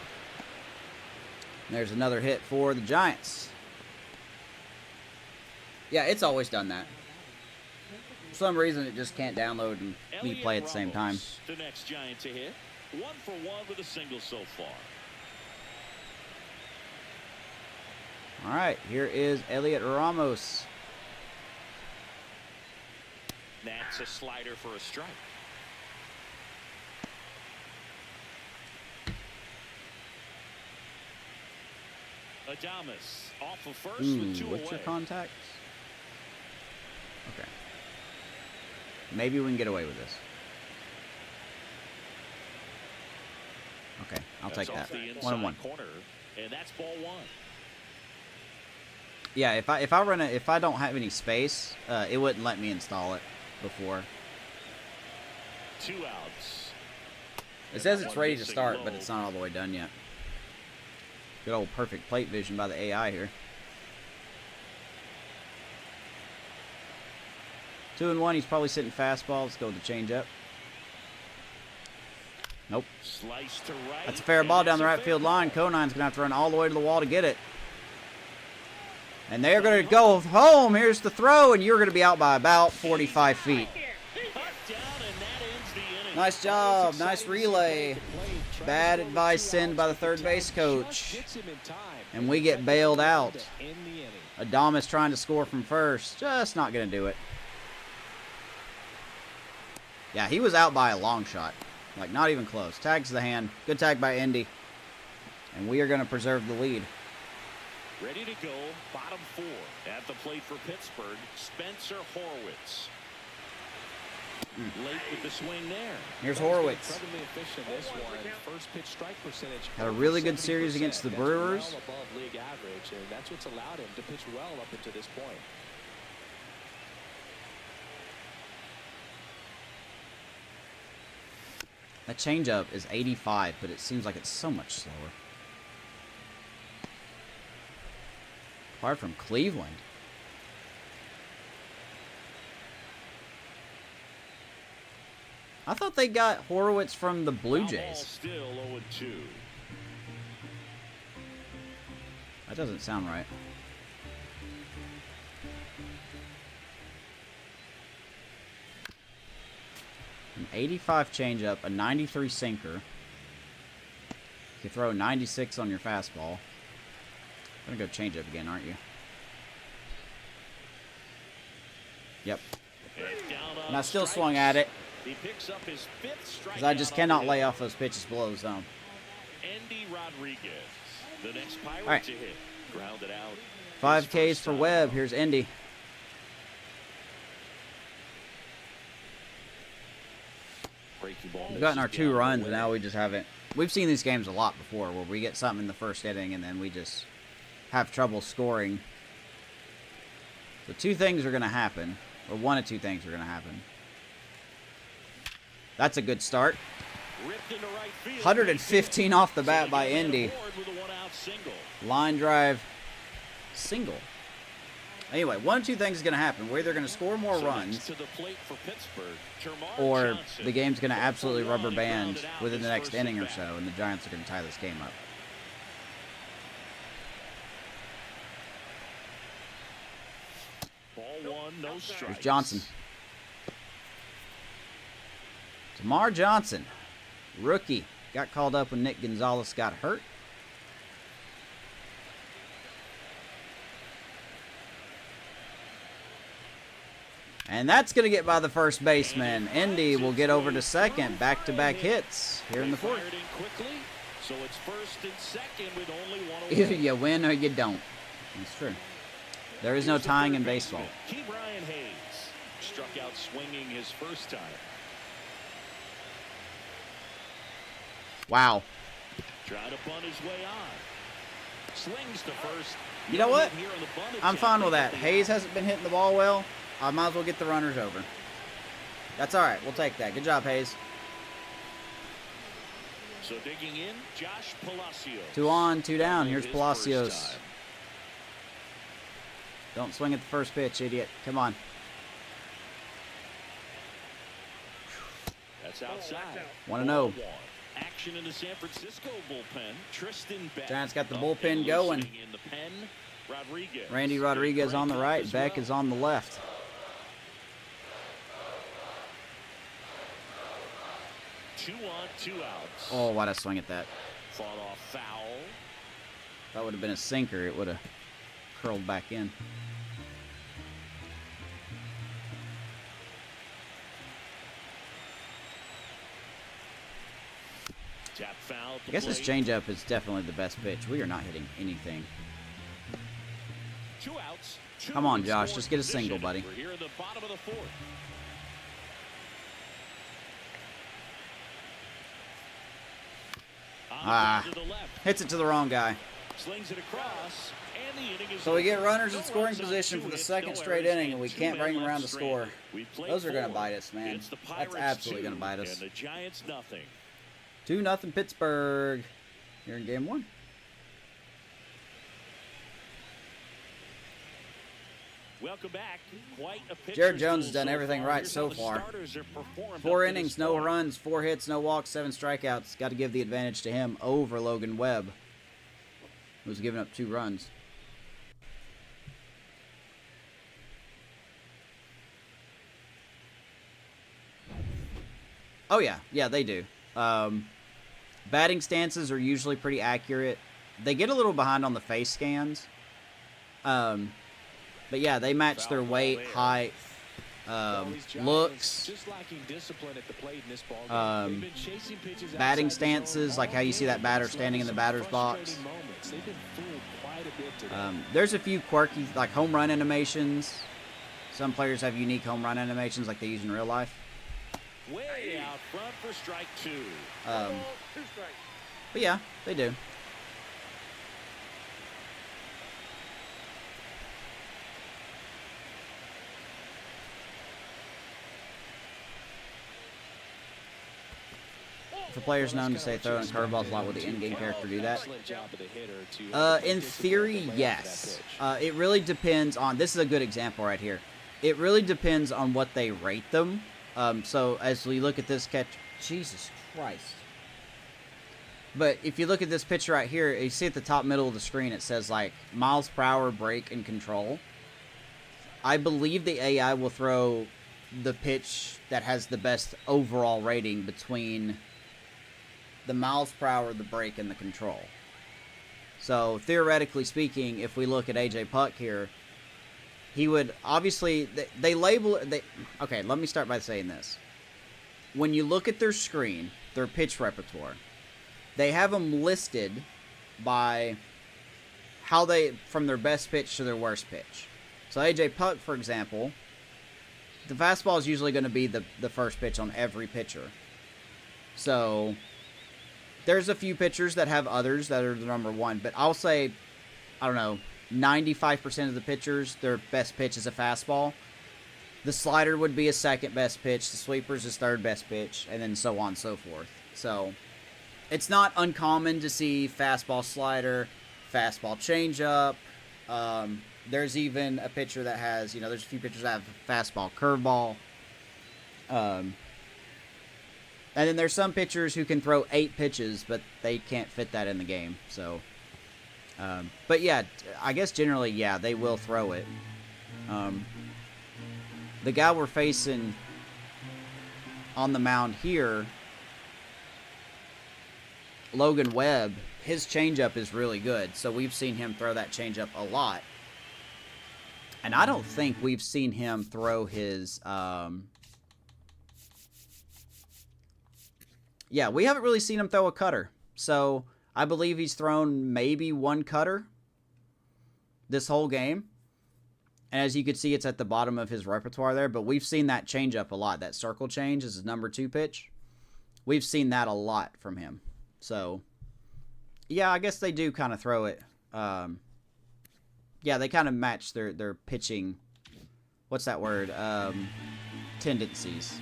Speaker 1: And there's another hit for the Giants. Yeah, it's always done that. For some reason, it just can't download and we play at the same time.
Speaker 2: Ramos, the next Giant to hit. 1 for 1 with a single so far.
Speaker 1: All right, here is Elliot Ramos.
Speaker 2: That's a slider for a strike. Adames off of first with 2
Speaker 1: What's
Speaker 2: away.
Speaker 1: your contacts? Okay. Maybe we can get away with this. Okay, I'll
Speaker 2: That's
Speaker 1: take
Speaker 2: off
Speaker 1: that.
Speaker 2: the
Speaker 1: 1-1.
Speaker 2: corner, and that's ball 1.
Speaker 1: Yeah, if I don't have any space, it wouldn't let me install it before.
Speaker 2: 2 outs.
Speaker 1: It says it's
Speaker 2: One
Speaker 1: ready to
Speaker 2: missing
Speaker 1: start,
Speaker 2: low.
Speaker 1: but it's not all the way done yet. Good old perfect plate vision by the AI here. 2-1. He's probably sitting fastball. Let's go with the changeup. Nope.
Speaker 2: Slice to right.
Speaker 1: That's a fair
Speaker 2: and
Speaker 1: ball down
Speaker 2: that's
Speaker 1: the
Speaker 2: a
Speaker 1: right
Speaker 2: fair
Speaker 1: field
Speaker 2: ball.
Speaker 1: line. Conine's going to have to run all the way to the wall to get it. And they're going to go home. Here's the throw, and you're going to be out by about 45 feet.
Speaker 2: Cut down, and that ends the inning.
Speaker 1: Nice job. Nice relay. Bad advice sent by the third base coach. And we get bailed out. Adames trying to score from first. Just not going to do it. Yeah, he was out by a long shot. Like, not even close. Tags the hand. Good tag by Indy. And we are going to preserve the lead.
Speaker 2: Ready to go, bottom 4. At the plate for Pittsburgh, Spencer Horwitz. Late with the swing there.
Speaker 1: Here's Horwitz.
Speaker 3: First pitch strike percentage.
Speaker 1: Had a really good series against the Brewers.
Speaker 3: Well above league average, and that's what's allowed him to pitch well up until this point.
Speaker 1: That changeup is 85, but it seems like it's so much slower. Apart from Cleveland. I thought they got Horowitz from the Blue Jays.
Speaker 2: Still 0-2.
Speaker 1: That doesn't sound right. An 85 changeup, a 93 sinker. You can throw a 96 on your fastball. Gonna go changeup again, aren't you? Yep. And I still swung at it.
Speaker 2: He picks up his 5th strikeout.
Speaker 1: Because I just cannot lay off those pitches below the zone.
Speaker 2: Andy Rodriguez, the next Pirate
Speaker 1: All right.
Speaker 2: to hit. Grounded out.
Speaker 1: 5 Ks for Webb. Here's Indy. We've gotten our 2 runs, and now we just haven't. We've seen these games a lot before, where we get something in the first inning, and then we just have trouble scoring. So 2 things are going to happen, or 1 of 2 things are going to happen. That's a good start. 115 off the bat by Indy. Line drive, single. Anyway, 1 of 2 things is going to happen. We're either going to score more runs, or the game's going to absolutely rubber band within the next inning or so, and the Giants are going to tie this game up.
Speaker 2: Ball 1, no strikes.
Speaker 1: Here's Johnson. Tamar Johnson, rookie, got called up when Nick Gonzalez got hurt. And that's going to get by the first baseman. Indy will get over to second. Back-to-back hits here in the 4th.
Speaker 2: So it's 1st and 2nd with only 1 away.
Speaker 1: Either you win or you don't. That's true. There is no tying in baseball.
Speaker 2: Brian Hayes struck out swinging his first time.
Speaker 1: Wow.
Speaker 2: Trying to bunt his way on. Slings to first.
Speaker 1: You know what? I'm fine with that. Hayes hasn't been hitting the ball well. I might as well get the runners over. That's all right. We'll take that. Good job, Hayes.
Speaker 2: So digging in, Josh Palacios. 2
Speaker 1: on, 2 down. Here's Palacios. Don't swing at the first pitch, idiot. Come on.
Speaker 2: That's outside.
Speaker 1: 1-0.
Speaker 2: Action in the San Francisco bullpen. Tristan Beck.
Speaker 1: Giants got the bullpen going.
Speaker 2: In the pen, Rodriguez.
Speaker 1: Randy Rodriguez on the right. Beck is on the left.
Speaker 2: Two on, 2 outs.
Speaker 1: Oh, why'd I swing at that?
Speaker 2: Fought off foul.
Speaker 1: That would have been a sinker. It would have curled back in.
Speaker 2: Tap foul.
Speaker 1: I guess this changeup is definitely the best pitch. We are not hitting anything.
Speaker 2: 2 outs.
Speaker 1: Come on, Josh. Just get a single, buddy.
Speaker 2: We're here in the bottom of the 4th.
Speaker 1: Hits it to the wrong guy.
Speaker 2: Slings it across, and the inning is
Speaker 1: so we get runners in scoring position for the 2nd straight inning, and we can't bring them around to score. Those are going to bite us, man. That's absolutely going to bite us.
Speaker 2: And the Giants nothing.
Speaker 1: 2-0 Pittsburgh. Here in game 1.
Speaker 2: Welcome back. Quite a
Speaker 1: Jared Jones has done everything right so far. 4 innings, no runs, 4 hits, no walks, 7 strikeouts. Got to give the advantage to him over Logan Webb, who's giving up 2 runs. Oh, yeah. Yeah, they do. Batting stances are usually pretty accurate. They get a little behind on the face scans. But yeah, they match their weight, height, looks, batting stances, like how you see that batter standing in the batter's box. There's a few quirky, like home run animations. Some players have unique home run animations like they use in real life.
Speaker 2: Way out front for strike 2.
Speaker 1: But yeah, they do. For players known to say throwing curveballs a lot, will the in-game character do that? In theory, yes. It really depends on... This is a good example right here. It really depends on what they rate them. So as we look at this catch... Jesus Christ. But if you look at this picture right here, you see at the top middle of the screen, it says like miles per hour, break, and control. I believe the AI will throw the pitch that has the best overall rating between the miles per hour, the break, and the control. So theoretically speaking, if we look at AJ Puck here, he would obviously they label it. Okay, let me start by saying this. When you look at their screen, their pitch repertoire, they have them listed by how they from their best pitch to their worst pitch. So AJ Puck, for example, the fastball is usually going to be the first pitch on every pitcher. So there's a few pitchers that have others that are the number one, but I'll say, I don't know, 95% of the pitchers, their best pitch is a fastball. The slider would be a second best pitch, the sweeper's his third best pitch, and then so on and so forth. So it's not uncommon to see fastball slider, fastball changeup. There's even a pitcher that has, there's a few pitchers that have fastball curveball. And then there's some pitchers who can throw 8 pitches, but they can't fit that in the game. So, but yeah, I guess generally, yeah, they will throw it. The guy we're facing on the mound here, Logan Webb, his changeup is really good. So we've seen him throw that changeup a lot. And I don't think we've seen him throw his... Yeah, we haven't really seen him throw a cutter. So, I believe he's thrown maybe one cutter this whole game. And as you can see, it's at the bottom of his repertoire there. But we've seen that change up a lot. That circle change is his number 2 pitch. We've seen that a lot from him. So, yeah, I guess they do kind of throw it. Yeah, they kind of match their pitching, what's that word? Tendencies.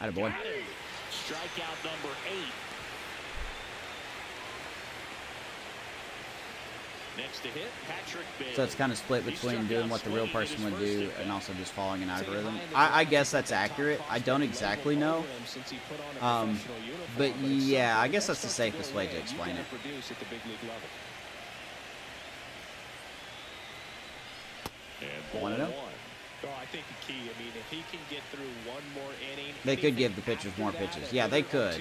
Speaker 1: Attaboy.
Speaker 2: Strikeout number 8. Next to hit, Patrick Bailey.
Speaker 1: So it's kind of split between doing what the real person would do and also just following an algorithm. I guess that's accurate. I don't exactly know. But yeah, I guess that's the safest way to explain it. Want to know?
Speaker 3: Well, I think the key, if he can get through one more inning,
Speaker 1: they could give the pitchers more pitches. Yeah, they could.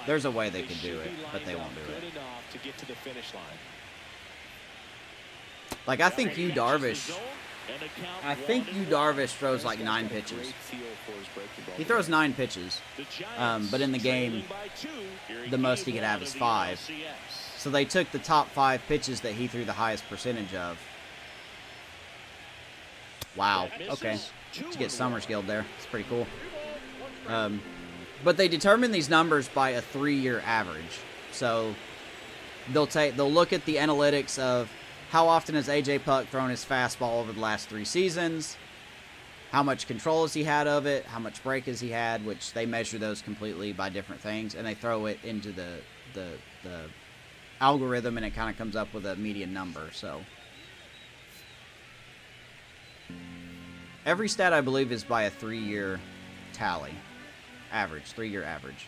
Speaker 1: There's a way they could do it, but they won't do it. Like, I think Yu Darvish throws like 9 pitches. He throws 9 pitches. But in the game, the most he could have is 5. So they took the top 5 pitches that he threw the highest percentage of. Wow. Okay. To get Summers Guild there. It's pretty cool. But they determine these numbers by a 3-year average. So they'll look at the analytics of how often has AJ Puck thrown his fastball over the last 3 seasons, how much control has he had of it, how much break has he had, which they measure those completely by different things, and they throw it into the algorithm, and it kind of comes up with a median number. So every stat, I believe, is by a 3-year tally. Average. 3-year average.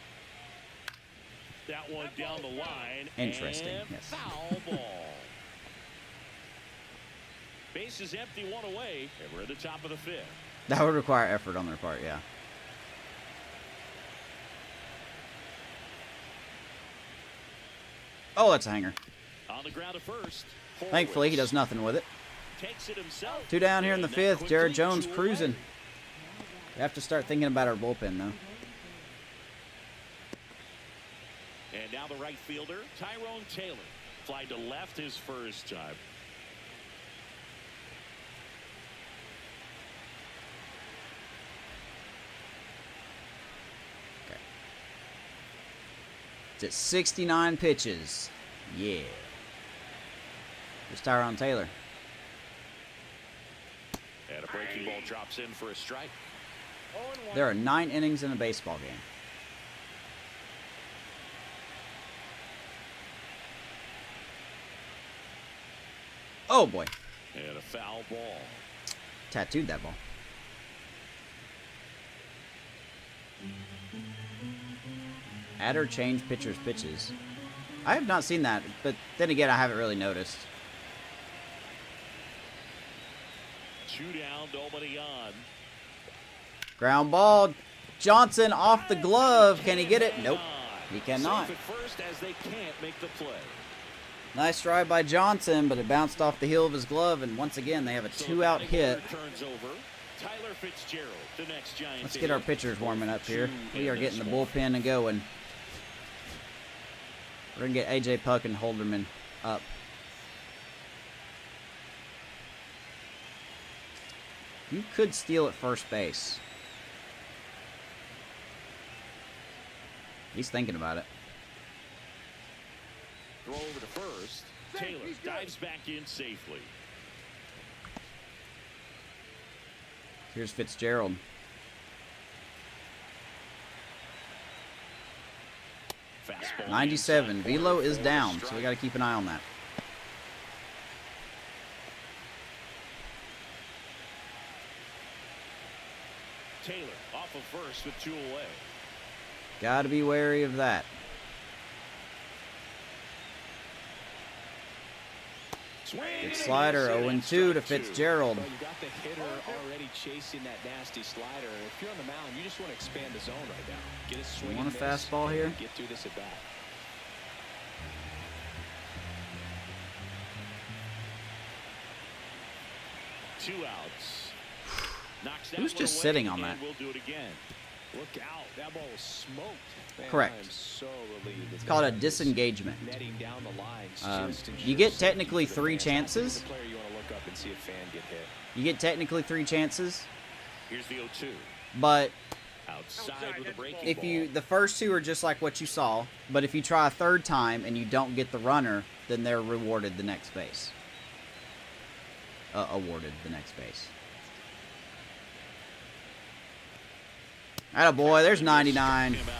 Speaker 2: That one down the line.
Speaker 1: Interesting. Yes.
Speaker 2: Foul ball. Base is empty, 1 away, and we're at the top of the 5th.
Speaker 1: That would require effort on their part, yeah. Oh, that's a hanger.
Speaker 2: On the ground at first.
Speaker 1: Thankfully, he does nothing with it.
Speaker 2: Takes it himself.
Speaker 1: 2 down here in the 5th. Jared Jones cruising. We have to start thinking about our bullpen, though.
Speaker 2: And now the right fielder, Tyrone Taylor. Fly to left his first time.
Speaker 1: Okay. It's at 69 pitches. Yeah. There's Tyrone Taylor.
Speaker 2: And a breaking ball drops in for a strike.
Speaker 1: There are 9 innings in a baseball game. Oh boy.
Speaker 2: And a foul ball.
Speaker 1: Tattooed that ball. Add or change pitcher's pitches. I have not seen that, but then again, I haven't really noticed.
Speaker 2: 2 down, nobody on.
Speaker 1: Ground ball. Johnson off the glove. Can he get it? Nope. He cannot.
Speaker 2: Safe at first as they can't make the play.
Speaker 1: Nice drive by Johnson, but it bounced off the heel of his glove, and once again, they have a 2-out hit.
Speaker 2: Turns over. Tyler Fitzgerald, the next Giant.
Speaker 1: Let's get our pitchers warming up here. We are getting the bullpen and going. We're going to get A.J. Puck and Holderman up. You could steal at first base. He's thinking about it.
Speaker 2: Throw over to first. Taylor dives back in safely.
Speaker 1: Here's Fitzgerald.
Speaker 2: Fastball
Speaker 1: 97.
Speaker 2: inside.
Speaker 1: Velo is down, so we got to keep an eye on that.
Speaker 2: Taylor off of first with 2 away.
Speaker 1: Got to be wary of that. Good slider, 0-2 to Fitzgerald.
Speaker 3: Well, you got the hitter already chasing that nasty slider. If you're on the mound, you just want to expand the zone right now. Get a swing.
Speaker 1: You want a
Speaker 3: and miss,
Speaker 1: fastball here?
Speaker 3: Get through this at bat.
Speaker 2: Two outs. Knocks that
Speaker 1: Who's
Speaker 2: one
Speaker 1: just
Speaker 2: away,
Speaker 1: sitting on that?
Speaker 2: and we'll do it again.
Speaker 3: Look out. That ball was smoked. Man,
Speaker 1: Correct.
Speaker 3: I am so relieved.
Speaker 1: It's called a disengagement.
Speaker 3: Netting down the lines, just
Speaker 1: You get
Speaker 3: ensures
Speaker 1: technically
Speaker 3: safety for the
Speaker 1: 3
Speaker 3: fans.
Speaker 1: chances.
Speaker 3: That's the player you want to look up and see a fan get hit.
Speaker 1: You get technically 3 chances,
Speaker 2: Here's the 0-2.
Speaker 1: but
Speaker 2: Outside with a breaking
Speaker 1: if you
Speaker 2: ball.
Speaker 1: the first 2 are just like what you saw, but if you try a 3rd time and you don't get the runner, then they're rewarded the next base. Awarded the next base. Attaboy, there's 99.
Speaker 2: Him out.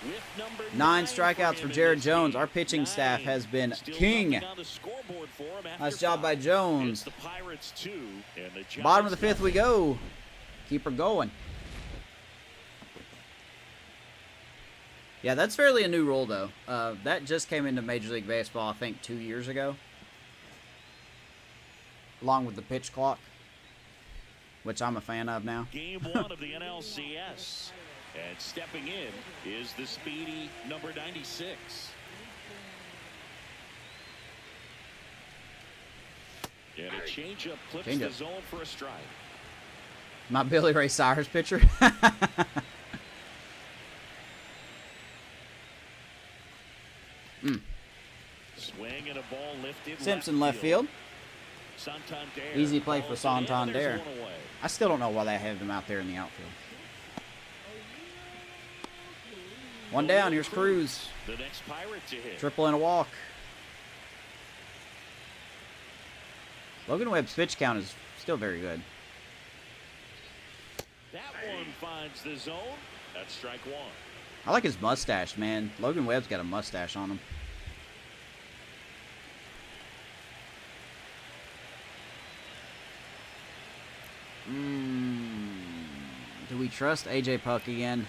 Speaker 2: With number
Speaker 1: 9
Speaker 2: 9
Speaker 1: strikeouts for
Speaker 2: him in
Speaker 1: Jared
Speaker 2: this
Speaker 1: Jones.
Speaker 2: game.
Speaker 1: Our pitching staff
Speaker 2: 9.
Speaker 1: has been
Speaker 2: Still
Speaker 1: king.
Speaker 2: nothing on the scoreboard for him after
Speaker 1: Nice job by
Speaker 2: 5.
Speaker 1: Jones.
Speaker 2: It's the Pirates 2 and the Giants
Speaker 1: Bottom of the 5th
Speaker 2: 0.
Speaker 1: we go. Keep her going. Yeah, that's fairly a new rule, though. That just came into Major League Baseball, I think, 2 years ago. Along with the pitch clock, which I'm a fan of now.
Speaker 2: Game 1 of the NLCS. And stepping in is the speedy number 96. And a changeup clips the
Speaker 1: Changeup.
Speaker 2: zone for a strike.
Speaker 1: My Billy Ray Cyrus pitcher.
Speaker 2: Swing and a ball lifted.
Speaker 1: Simpson left field.
Speaker 2: Santander.
Speaker 1: Easy play for
Speaker 2: Balls in, and
Speaker 1: Santander.
Speaker 2: there's one away.
Speaker 1: I still don't know why they have him out there in the outfield. 1 down. Here's Cruz.
Speaker 2: The next Pirate to hit.
Speaker 1: Triple and a walk. Logan Webb's pitch count is still very good.
Speaker 2: That one finds the zone. That's strike 1.
Speaker 1: I like his mustache, man. Logan Webb's got a mustache on him. Do we trust A.J. Puck again?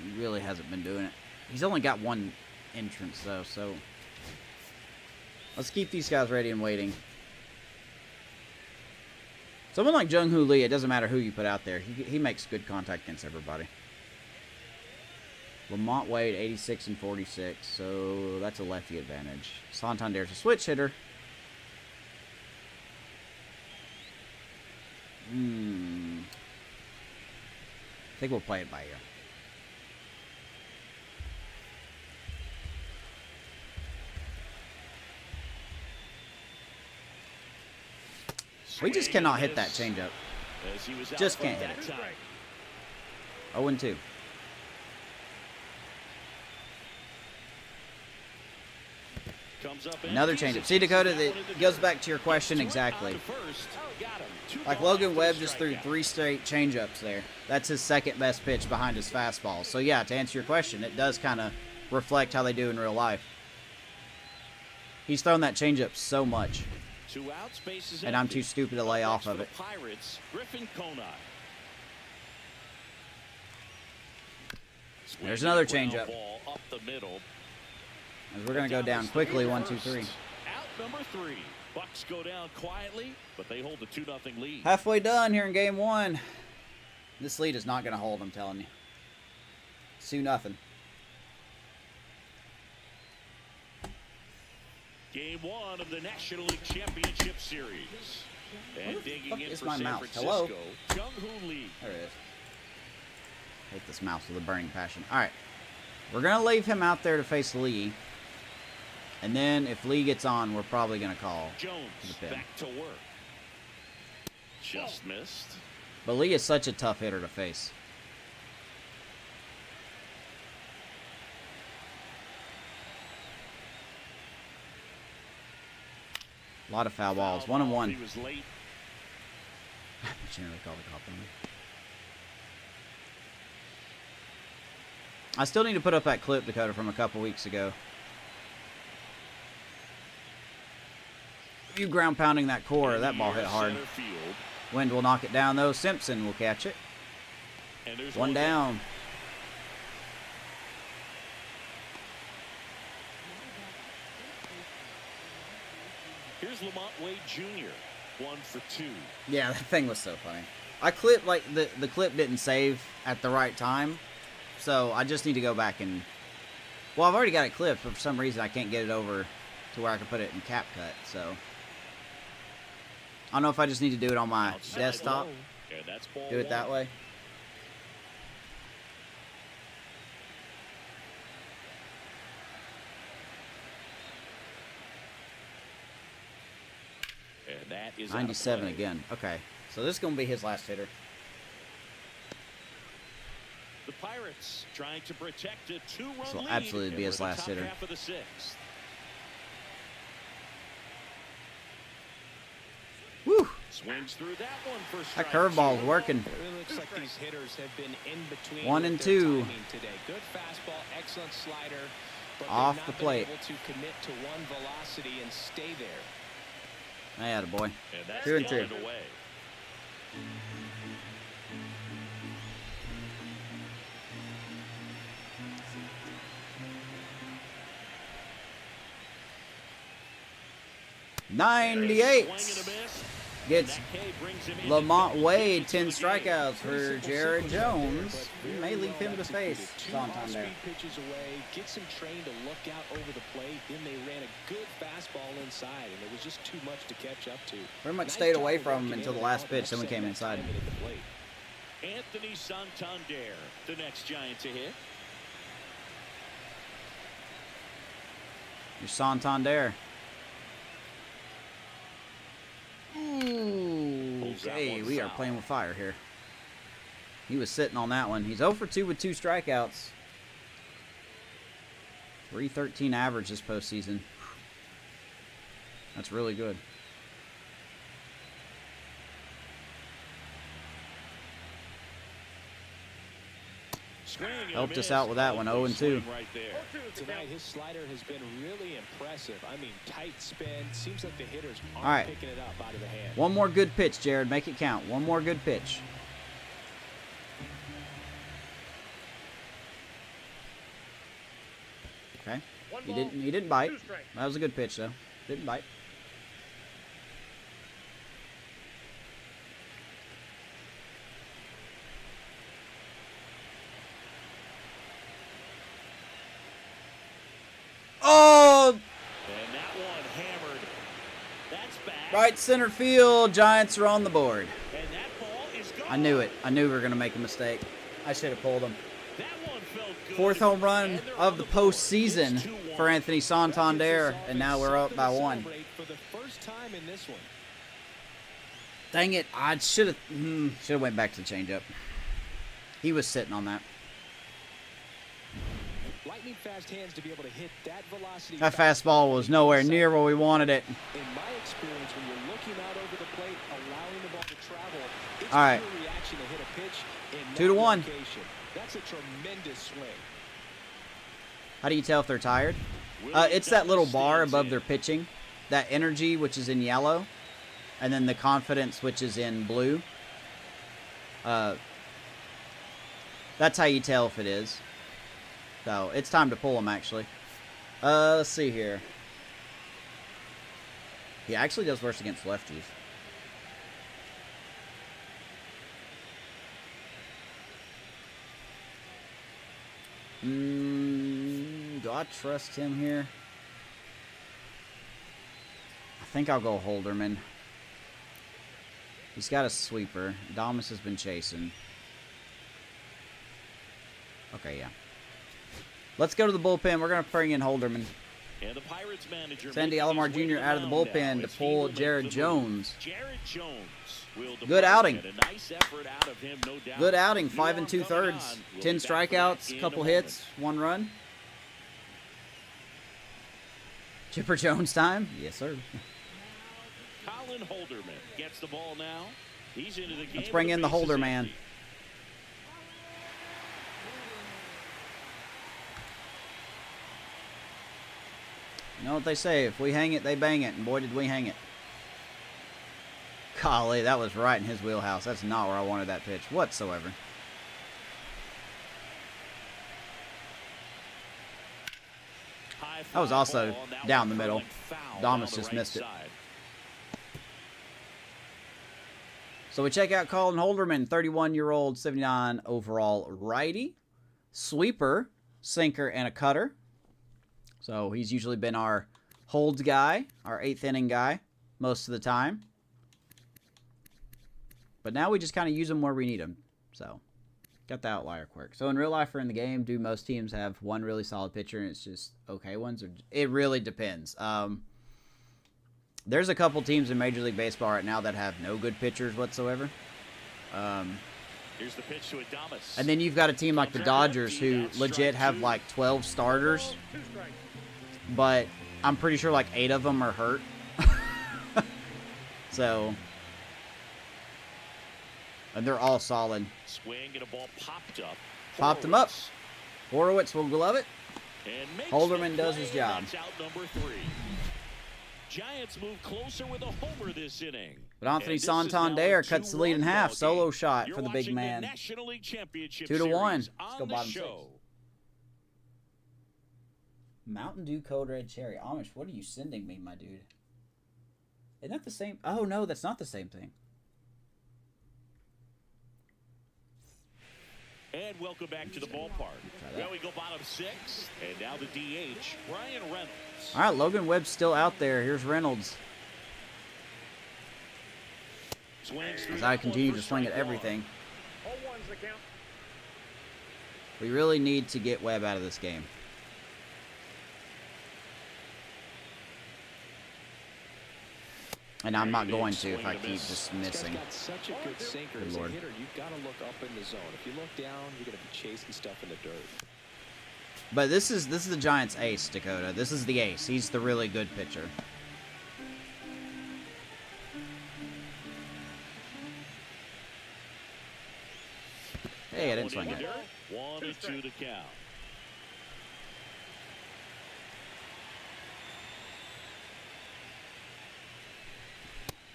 Speaker 1: He really hasn't been doing it. He's only got 1 entrance, though, so... Let's keep these guys ready and waiting. Someone like Jung-Hoo Lee, it doesn't matter who you put out there. He makes good contact against everybody. Lamont Wade, 86 and 46. So that's a lefty advantage. Santander's a switch hitter. I think we'll play it by ear. We just cannot hit that changeup. Just can't hit it. 0-2. Another changeup. See, Dakota, that goes back to your question exactly. Like Logan Webb just threw 3 straight changeups there. That's his second best pitch behind his fastball. So yeah, to answer your question, it does kind of reflect how they do in real life. He's thrown that changeup so much. And I'm too stupid to lay off of it. There's another changeup. As we're going to go down quickly, 1-2-3.
Speaker 2: Out number 3. Bucks go down quietly, but they hold the 2-0 lead.
Speaker 1: Halfway done here in game 1. This lead is not going to hold, I'm telling you. 2-0.
Speaker 2: Game 1 of the National League Championship Series. And digging in for
Speaker 1: my
Speaker 2: San
Speaker 1: mouse?
Speaker 2: Francisco,
Speaker 1: Hello?
Speaker 2: Jung-Hoo Lee.
Speaker 1: There it is. Hate this mouse with a burning passion. Alright. We're going to leave him out there to face Lee. And then if Lee gets on, we're probably going to call
Speaker 2: Jones back to work. Just missed.
Speaker 1: But Lee is such a tough hitter to face. A lot of foul balls. 1-1.
Speaker 2: He was late.
Speaker 1: Generally call the cop on me. I still need to put up that clip, Dakota, from a couple weeks ago. You ground pounding that core, that ball hit hard. Wind will knock it down, though. Simpson will catch it. One down.
Speaker 2: Here's Lamont Wade Jr. 1 for 2.
Speaker 1: Yeah, that thing was so funny. I clipped, like, the clip didn't save at the right time. So I just need to go back and... Well, I've already got it clipped, but for some reason I can't get it over to where I can put it in CapCut, so... I don't know if I just need to do it on my desktop. Do it that way.
Speaker 2: And that is
Speaker 1: 97 again. Okay, so this is going to be his last hitter.
Speaker 2: The Pirates trying to protect a 2-run
Speaker 1: This will
Speaker 2: lead.
Speaker 1: absolutely be his last hitter.
Speaker 2: Half of the 6th.
Speaker 1: Woo!
Speaker 2: Swings through that one for
Speaker 1: That
Speaker 2: strike
Speaker 1: curveball's
Speaker 2: 2.
Speaker 1: working.
Speaker 3: It looks like these hitters have been in between
Speaker 1: 1 and 2.
Speaker 3: today. Good fastball, excellent slider, but
Speaker 1: Off
Speaker 3: they've
Speaker 1: the
Speaker 3: not
Speaker 1: plate.
Speaker 3: been able to commit to one velocity and stay there.
Speaker 1: Hey, attaboy.
Speaker 2: And that's
Speaker 1: 2 and 2.
Speaker 2: counted away.
Speaker 1: Swing and a 98 gets Lamont Wade 10 strikeouts for Jared Jones. We may leave him to face Santander.
Speaker 3: Pitches away, gets him trained to look out over the plate. Then they ran a good fastball inside, and it was just too much to catch up to.
Speaker 1: Pretty much stayed away from him until the last pitch, then we came inside.
Speaker 2: Anthony Santander, the next Giant to hit.
Speaker 1: Your Santander. Ooh, okay, we are playing with fire here. He was sitting on that one. He's 0 for 2 with 2 strikeouts. 313 average this postseason. That's really good. Helped us out with that one, 0 and 2.
Speaker 2: Right there.
Speaker 3: Tonight, his slider has been really impressive. I mean, tight spin. Seems like the hitters aren't
Speaker 1: All right.
Speaker 3: picking it up out of the hand.
Speaker 1: One more good pitch, Jared. Make it count. One more good pitch. Okay. He didn't bite. That was a good pitch, though. Didn't bite. Oh!
Speaker 2: And that one hammered. That's bad.
Speaker 1: Right center field. Giants are on the board.
Speaker 2: And that ball is gone.
Speaker 1: I knew it. I knew we were going to make a mistake. I should have pulled him.
Speaker 2: That one felt good.
Speaker 1: 4th home run of the postseason for Anthony Santander, and now we're up by 1.
Speaker 3: For the first time in this one.
Speaker 1: Dang it! I should have went back to the changeup. He was sitting on that.
Speaker 3: Lightning fast hands to be able to hit that velocity.
Speaker 1: That fastball was nowhere near where we wanted it.
Speaker 3: In my experience, when you're looking out over the plate, allowing the ball to travel, it's
Speaker 1: all right.
Speaker 3: a reaction to hit a pitch in
Speaker 1: 2-1.
Speaker 3: location. That's a tremendous swing.
Speaker 1: How do you tell if they're tired? It's that little bar above their pitching, that energy, which is in yellow, and then the confidence, which is in blue. That's how you tell if it is. So, it's time to pull them, actually. Let's see here. He actually does worse against lefties. Do I trust him here? I think I'll go Holderman. He's got a sweeper. Damas has been chasing. Okay, yeah. Let's go to the bullpen. We're going to bring in Holderman.
Speaker 2: And the Pirates manager
Speaker 1: Sandy Alomar Jr. out of the bullpen to pull Jared Jones.
Speaker 2: Jared Jones will
Speaker 1: good outing.
Speaker 2: a nice effort out of him, no doubt.
Speaker 1: Good outing. 5 2/3. 10 strikeouts, couple hits, 1 run. Chipper Jones time? Yes, sir.
Speaker 2: Colin Holderman gets the ball now. He's into the game.
Speaker 1: Let's bring in the Holder man. You know what they say, if we hang it, they bang it, and boy did we hang it. Golly, that was right in his wheelhouse. That's not where I wanted that pitch whatsoever. That was also down the middle. Damas just missed it. So we check out Colin Holderman, 31-year-old, 79 overall righty. Sweeper, sinker, and a cutter. So he's usually been our holds guy, our 8th inning guy, most of the time. But now we just kind of use him where we need him. So, got the outlier quirk. So in real life or in the game, do most teams have one really solid pitcher and it's just okay ones? Or it really depends. There's a couple teams in Major League Baseball right now that have no good pitchers whatsoever.
Speaker 2: Here's the pitch to Adames.
Speaker 1: And then you've got a team like the Dodgers who legit have like 12 starters. But I'm pretty sure like 8 of them are hurt. So, and they're all solid.
Speaker 2: Swing and a ball popped up.
Speaker 1: Popped him up. Horowitz will glove it.
Speaker 2: And
Speaker 1: Holderman does his job.
Speaker 2: That's out number 3. Giants move closer with a homer this inning.
Speaker 1: But Anthony Santander cuts the lead in half. Solo shot for the big man. 2-1. Let's go bottom 6. Mountain Dew Cold Red Cherry. Amish, what are you sending me, my dude? Isn't that the same? Oh, no, that's not the same thing.
Speaker 2: And welcome back to the ballpark. Well, we go bottom 6. And now the DH, Ryan Reynolds.
Speaker 1: All right, Logan Webb's still out there. Here's Reynolds. As I continue to swing at everything. We really need to get Webb out of this game. And I'm not going to if I keep just missing.
Speaker 3: Got such a good sinker.
Speaker 1: Good
Speaker 3: As a
Speaker 1: Lord.
Speaker 3: hitter, you've got to look up in the zone. If you look down, you're going to be chasing stuff in the dirt.
Speaker 1: But this is the Giants' ace, Dakota. This is the ace. He's the really good pitcher. Hey, I didn't swing it.
Speaker 2: 1-2 to count.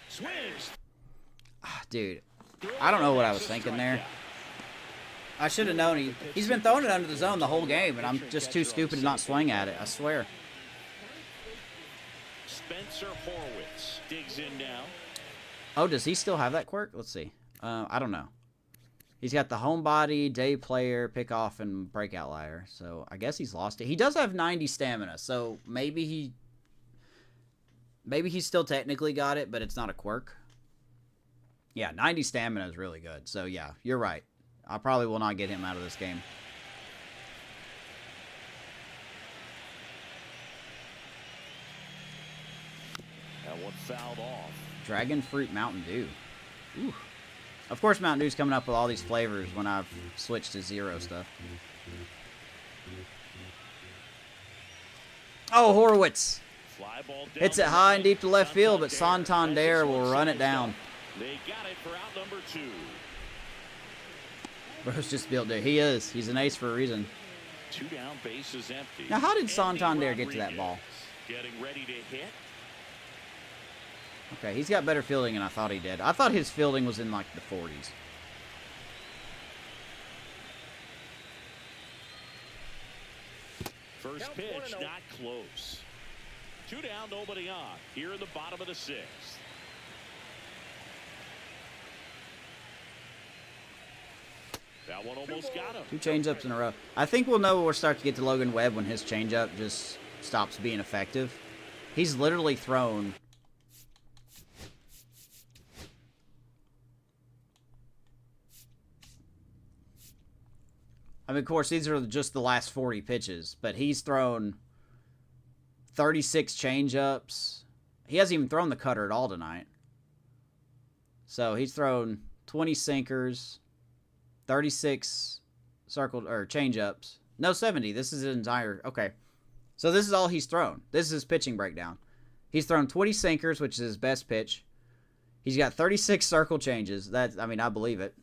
Speaker 2: Swings.
Speaker 1: Dude, I don't know what I was thinking there. I should have known he's been throwing it under the zone the whole game, and I'm just too stupid to not swing at it, I swear.
Speaker 2: Spencer Horwitz digs in now.
Speaker 1: Oh, does he still have that quirk? Let's see. I don't know. He's got the homebody, day player, pick off, and breakout liar. So I guess he's lost it. He does have 90 stamina, so maybe he still technically got it, but it's not a quirk. Yeah, 90 stamina is really good. So yeah, you're right. I probably will not get him out of this game.
Speaker 2: That one fouled off.
Speaker 1: Dragon Fruit Mountain Dew. Ooh. Of course, Mountain Dew's coming up with all these flavors when I've switched to zero stuff. Oh, Horowitz.
Speaker 2: Fly ball down
Speaker 1: Hits it high and deep to left field, but Santander will run it down.
Speaker 2: They got it for out number 2.
Speaker 1: Bro's just built there. He is. He's an ace for a reason.
Speaker 2: 2 down, base is empty.
Speaker 1: Now, how did Santander get to that ball?
Speaker 2: Getting ready to hit.
Speaker 1: Okay, he's got better fielding than I thought he did. I thought his fielding was in, like, the 40s.
Speaker 2: First pitch, not close. 2 down, nobody on. Here in the bottom of the 6th. That one almost got him.
Speaker 1: 2 changeups in a row. I think we'll know we'll start to get to Logan Webb when his changeup just stops being effective. He's literally thrown... I mean, of course, these are just the last 40 pitches, but he's thrown 36 changeups. He hasn't even thrown the cutter at all tonight. So he's thrown 20 sinkers, 36 circled or changeups. No, 70. This is his entire. Okay. So this is all he's thrown. This is his pitching breakdown. He's thrown 20 sinkers, which is his best pitch. He's got 36 circle changes. That's, I mean, I believe it.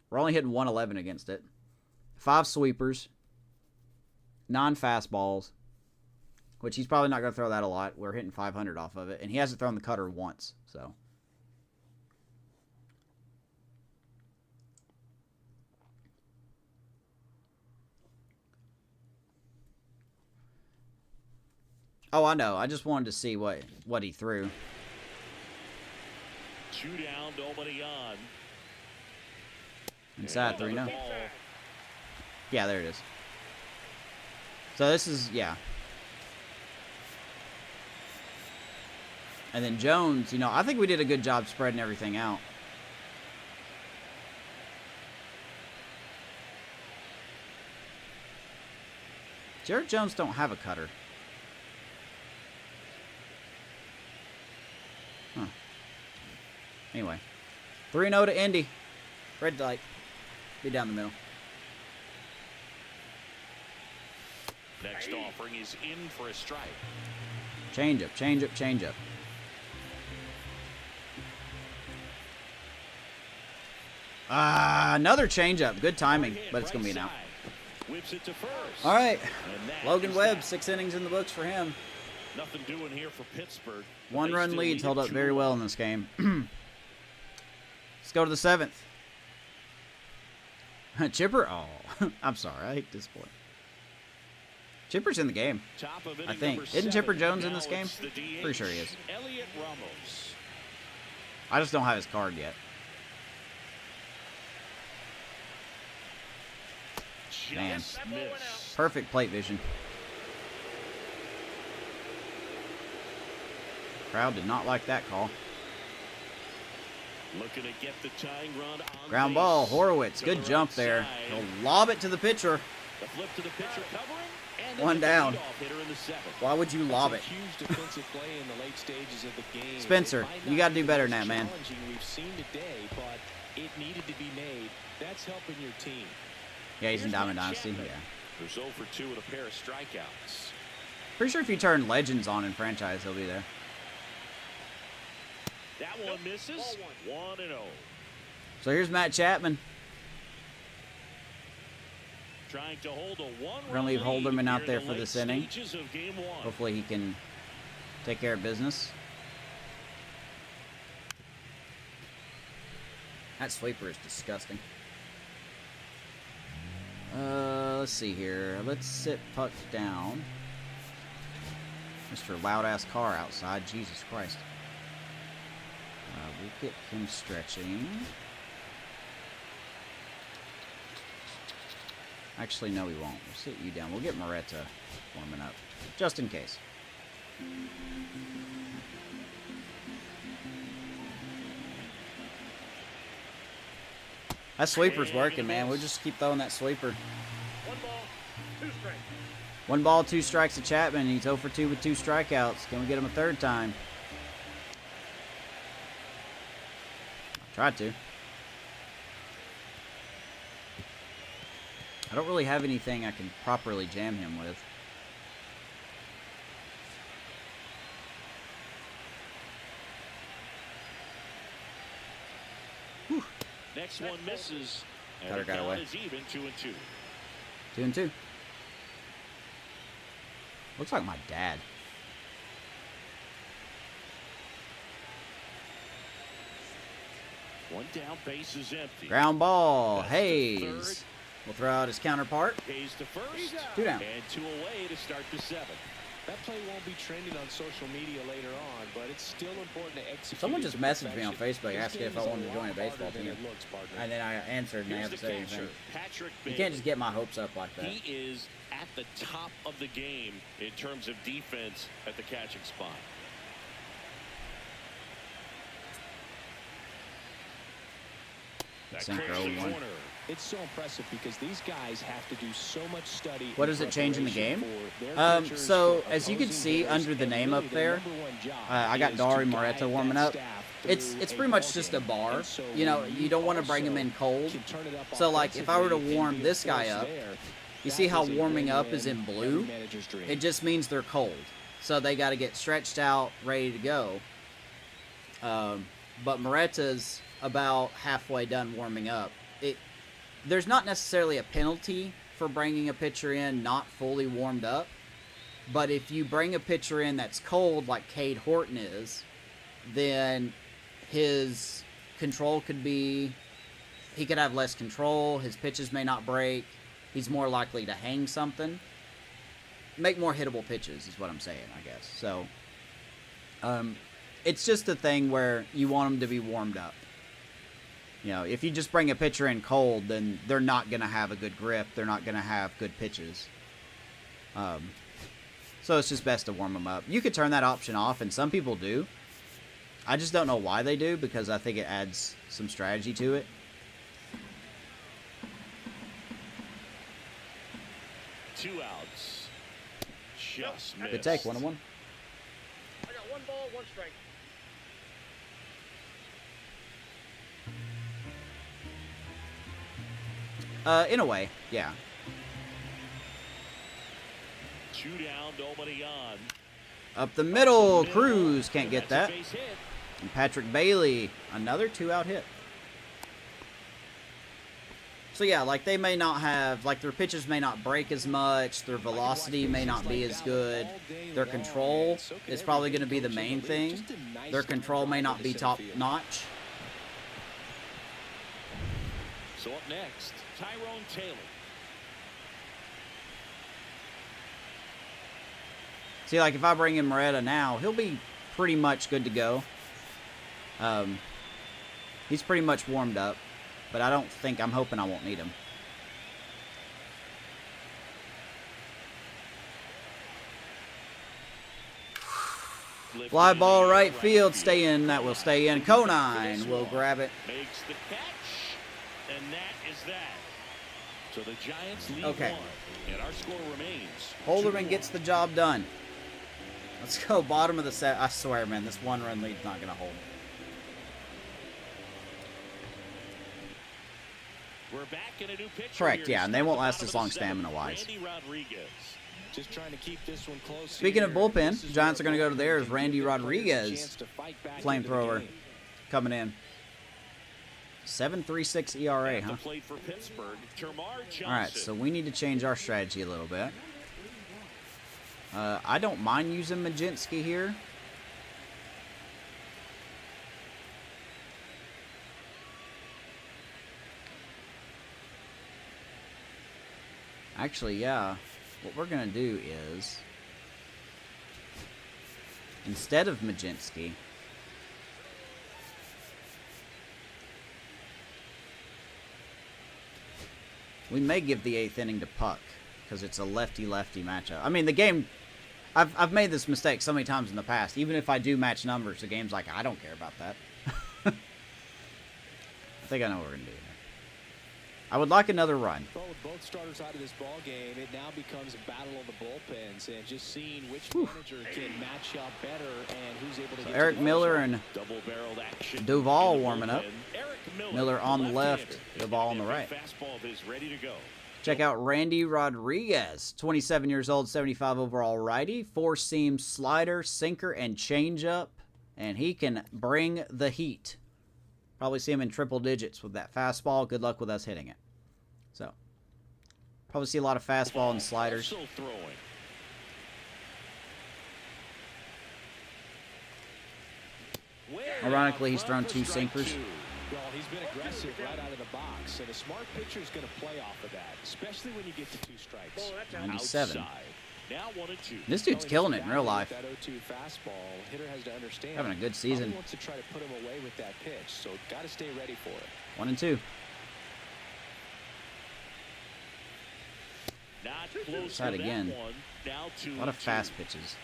Speaker 1: We're only hitting 111 against it. 5 sweepers, non-fastballs, which he's probably not going to throw that a lot. We're hitting 500 off of it, and he hasn't thrown the cutter once. So, oh, I know. I just wanted to see what he threw.
Speaker 2: 2 down, nobody on.
Speaker 1: Inside 3-0. Yeah, there it is. So this is, yeah. And then Jones, you know, I think we did a good job spreading everything out. Jared Jones don't have a cutter. Huh. Anyway. 3-0 to Indy. Red light. Be down the middle.
Speaker 2: Next offering is in for a strike.
Speaker 1: Change up, change up, change up. Another change up. Good timing, but it's going to be an out.
Speaker 2: Whips it to first.
Speaker 1: All right. Logan Webb, 6 innings in the books for him.
Speaker 2: Nothing doing here for Pittsburgh.
Speaker 1: 1-run leads held up very well in this game. Let's go to the 7th. Chipper? Oh, I'm sorry. I hate this boy. Chipper's in the game, I think. Isn't Chipper Jones in this game? Pretty sure he is.
Speaker 2: Elliot Ramos.
Speaker 1: I just don't have his card yet. Man, perfect plate vision. Crowd did not like that call.
Speaker 2: Looking to get the tying run on
Speaker 1: ground ball, Horowitz. Good jump there. He'll lob it to the pitcher.
Speaker 2: The flip to the pitcher covering.
Speaker 1: One down. Why would you lob it? Spencer, you got to do better than that, man.
Speaker 3: We've seen today, but it needed to be made. That's helping your team.
Speaker 1: Yeah, he's in Diamond Dynasty. Yeah.
Speaker 2: There's 0 for 2 with a pair of strikeouts.
Speaker 1: Pretty sure if you turn Legends on in franchise, he'll be there.
Speaker 2: That one misses. 1-0.
Speaker 1: So here's Matt Chapman.
Speaker 2: Trying to hold a 1-run
Speaker 1: We're going to leave Holderman out there for this inning.
Speaker 2: of game 1.
Speaker 1: Hopefully he can take care of business. That sweeper is disgusting. Let's see here. Let's sit puck down. Mr. Loud-ass car outside. Jesus Christ. We'll get him stretching. Actually, no, we won't. We'll sit you down. We'll get Moretta warming up, just in case. That sweeper's working, man. We'll just keep throwing that sweeper.
Speaker 2: 1 ball, 2 strikes.
Speaker 1: 1 ball, 2 strikes to Chapman. He's 0 for 2 with 2 strikeouts. Can we get him a 3rd time? Tried to. I don't really have anything I can properly jam him with. Whew.
Speaker 2: Next one misses. And
Speaker 1: Cutter
Speaker 2: the
Speaker 1: got
Speaker 2: count
Speaker 1: away.
Speaker 2: is even 2-2.
Speaker 1: 2-2. Looks like my dad.
Speaker 2: One down, base is empty.
Speaker 1: Ground ball.
Speaker 2: That's to
Speaker 1: Hayes.
Speaker 2: third.
Speaker 1: Will throw out his counterpart.
Speaker 2: Hayes to first.
Speaker 1: 2 down.
Speaker 2: And 2 away to start the 7th.
Speaker 3: That play won't be trending on social media later on, but it's still important to execute.
Speaker 1: Someone
Speaker 3: it
Speaker 1: just
Speaker 3: to
Speaker 1: messaged me on
Speaker 3: perfection.
Speaker 1: Facebook
Speaker 3: This
Speaker 1: asking if
Speaker 3: game
Speaker 1: I
Speaker 3: is
Speaker 1: wanted to join a
Speaker 3: lot
Speaker 1: baseball
Speaker 3: harder than
Speaker 1: team.
Speaker 3: it looks, partner.
Speaker 1: And then I answered and I
Speaker 2: Here's
Speaker 1: haven't
Speaker 2: the
Speaker 1: said anything.
Speaker 2: catcher, Patrick
Speaker 1: You
Speaker 2: Bailey.
Speaker 1: can't just get my hopes up like that.
Speaker 2: He is at the top of the game in terms of defense at the catching spot. That
Speaker 1: Synchro
Speaker 2: close to
Speaker 1: one.
Speaker 2: corner.
Speaker 3: It's so impressive because these guys have to do so much study.
Speaker 1: What
Speaker 3: and
Speaker 1: does it change in the
Speaker 3: preparation
Speaker 1: game?
Speaker 3: for their pitchers,
Speaker 1: So,
Speaker 3: for
Speaker 1: as you can
Speaker 3: opposing
Speaker 1: see
Speaker 3: hitters,
Speaker 1: under the
Speaker 3: and
Speaker 1: name
Speaker 3: really
Speaker 1: up
Speaker 3: their
Speaker 1: there,
Speaker 3: number one job
Speaker 1: I got
Speaker 3: is
Speaker 1: Dari
Speaker 3: to
Speaker 1: Moretta
Speaker 3: guide
Speaker 1: warming
Speaker 3: that
Speaker 1: up.
Speaker 3: staff
Speaker 1: It's
Speaker 3: through a
Speaker 1: pretty much
Speaker 3: ball
Speaker 1: just
Speaker 3: game.
Speaker 1: a bar.
Speaker 3: And so
Speaker 1: You know,
Speaker 3: when
Speaker 1: you don't want to bring him
Speaker 3: also
Speaker 1: in cold.
Speaker 3: can turn it up
Speaker 1: So, like, if I were to
Speaker 3: offensively
Speaker 1: warm
Speaker 3: and be a
Speaker 1: this guy
Speaker 3: force
Speaker 1: up,
Speaker 3: there,
Speaker 1: you
Speaker 3: that
Speaker 1: see how
Speaker 3: is a
Speaker 1: warming up
Speaker 3: win-win
Speaker 1: is in
Speaker 3: every
Speaker 1: blue?
Speaker 3: manager's dream.
Speaker 1: It just means they're cold. So they got to get stretched out, ready to go. But Moretta's about halfway done warming up. There's not necessarily a penalty for bringing a pitcher in not fully warmed up. But if you bring a pitcher in that's cold, like Cade Horton is, then his control could be... He could have less control. His pitches may not break. He's more likely to hang something. Make more hittable pitches is what I'm saying, I guess. So, it's just a thing where you want them to be warmed up. You know, if you just bring a pitcher in cold, then they're not going to have a good grip. They're not going to have good pitches. So it's just best to warm them up. You could turn that option off, and some people do. I just don't know why they do, because I think it adds some strategy to it.
Speaker 2: 2 outs. Just missed.
Speaker 1: Good take, 1-1.
Speaker 4: I got 1 ball, 1 strike.
Speaker 1: In a way, yeah.
Speaker 2: 2 down, nobody on.
Speaker 1: Up the middle, Cruz can't get
Speaker 2: That's a
Speaker 1: that.
Speaker 2: base hit.
Speaker 1: And Patrick Bailey, another 2-out hit. So yeah, like they may not have, like their pitches may not break as much, their velocity may not be as good, their control is probably going to be the main thing. Their control may not be top notch.
Speaker 2: So up next, Tyrone Taylor.
Speaker 1: See, like if I bring in Moretta now, he'll be pretty much good to go. He's pretty much warmed up, but I'm hoping I won't need him. Fly ball right field, stay in. That will stay in. Conine will grab it.
Speaker 2: Makes the catch, and that is that. So the Giants lead
Speaker 1: Okay.
Speaker 2: 1, and our score remains
Speaker 1: Holderman
Speaker 2: 2-1.
Speaker 1: gets the job done. Let's go bottom of the set. I swear, man, this 1-run lead's not going to hold.
Speaker 2: We're back in a new pitcher
Speaker 1: Correct,
Speaker 2: here
Speaker 1: yeah,
Speaker 2: to
Speaker 1: and they
Speaker 2: start
Speaker 1: won't
Speaker 2: the
Speaker 1: last
Speaker 2: bottom
Speaker 1: as
Speaker 2: of the
Speaker 1: long
Speaker 2: 7th.
Speaker 1: stamina-wise.
Speaker 2: Randy Rodriguez.
Speaker 3: Just trying to keep this one close.
Speaker 1: Speaking of
Speaker 3: here.
Speaker 1: bullpen,
Speaker 3: This is
Speaker 1: Giants are
Speaker 3: where
Speaker 1: going to go to
Speaker 3: bullpen
Speaker 1: theirs.
Speaker 3: can
Speaker 1: Randy
Speaker 3: give players a
Speaker 1: Rodriguez,
Speaker 3: chance to fight back into the
Speaker 1: flamethrower,
Speaker 3: game.
Speaker 1: coming in. 7.36 ERA,
Speaker 2: At
Speaker 1: huh?
Speaker 2: the plate for Pittsburgh, Termarr Johnson.
Speaker 1: All right, so we need to change our strategy a little bit. I don't mind using Majinski here. Actually, yeah. What we're going to do is... instead of Majinski. We may give the 8th inning to Puck because it's a lefty-lefty matchup. I mean, the game, I've made this mistake so many times in the past. Even if I do match numbers, the game's like, I don't care about that. I think I know what we're going to do here. I would like another run.
Speaker 3: Well, with both starters out of this ball game, it now becomes a battle of the bullpens and just seeing which manager can match up better and who's able to get
Speaker 1: Eric
Speaker 3: to
Speaker 1: Miller and
Speaker 2: Double-barreled action
Speaker 1: Duval
Speaker 2: in the
Speaker 1: warming up.
Speaker 2: bullpen. Eric
Speaker 1: Miller on the left,
Speaker 2: left-hander.
Speaker 1: Duval on the right.
Speaker 2: Fastball of his ready to go.
Speaker 1: Check out Randy Rodriguez, 27 years old, 75 overall righty, 4-seam slider, sinker, and changeup, and he can bring the heat. Probably see him in triple digits with that fastball. Good luck with us hitting it. So, probably see a lot of fastball and sliders.
Speaker 2: Also throwing.
Speaker 1: Ironically, he's thrown 2 sinkers.
Speaker 3: Well, he's been aggressive right out of the box, and a smart pitcher is going to play off of that, especially when you get to 2 strikes.
Speaker 4: Ball, that's out.
Speaker 1: 97.
Speaker 2: Outside. Now 1-2.
Speaker 1: This dude's killing it in real life.
Speaker 3: That 0-2 fastball, hitter has to understand.
Speaker 1: Having a good season.
Speaker 3: Probably wants to try to put him away with that pitch, so got to stay ready for it.
Speaker 1: 1-2.
Speaker 2: Not close
Speaker 1: Try it
Speaker 2: to that
Speaker 1: again.
Speaker 2: one. Now 2-2.
Speaker 1: A lot of fast pitches.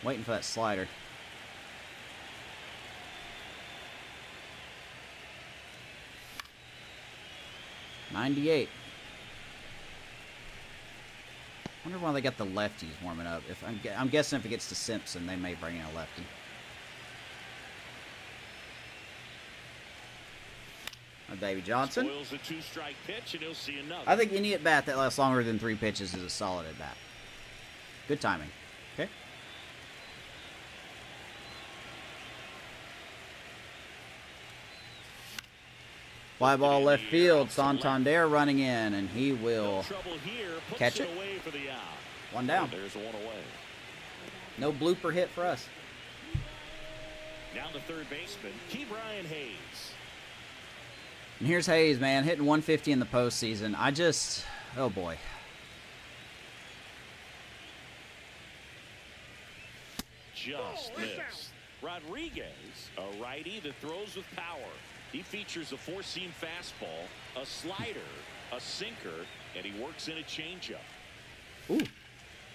Speaker 1: Waiting for that slider. .98. Wonder why they got the lefties warming up. If I'm guessing if it gets to Simpson, they may bring in a lefty. Davey Johnson.
Speaker 2: Spoils the 2-strike pitch, and he'll see another.
Speaker 1: I think any at bat that lasts longer than 3 pitches is a solid at bat. Good timing. Okay. Fly ball left field. Santander running in, and he will catch it.
Speaker 2: Away for the out.
Speaker 1: 1 down.
Speaker 2: There's one away.
Speaker 1: No blooper hit for us.
Speaker 2: Down to third baseman, Ke'Bryan Hayes.
Speaker 1: And here's Hayes, man, hitting 150 in the postseason. Oh boy.
Speaker 2: Just missed. Rodriguez, a righty that throws with power. He features a 4-seam fastball, a slider, a sinker, and he works in a changeup.
Speaker 1: Ooh.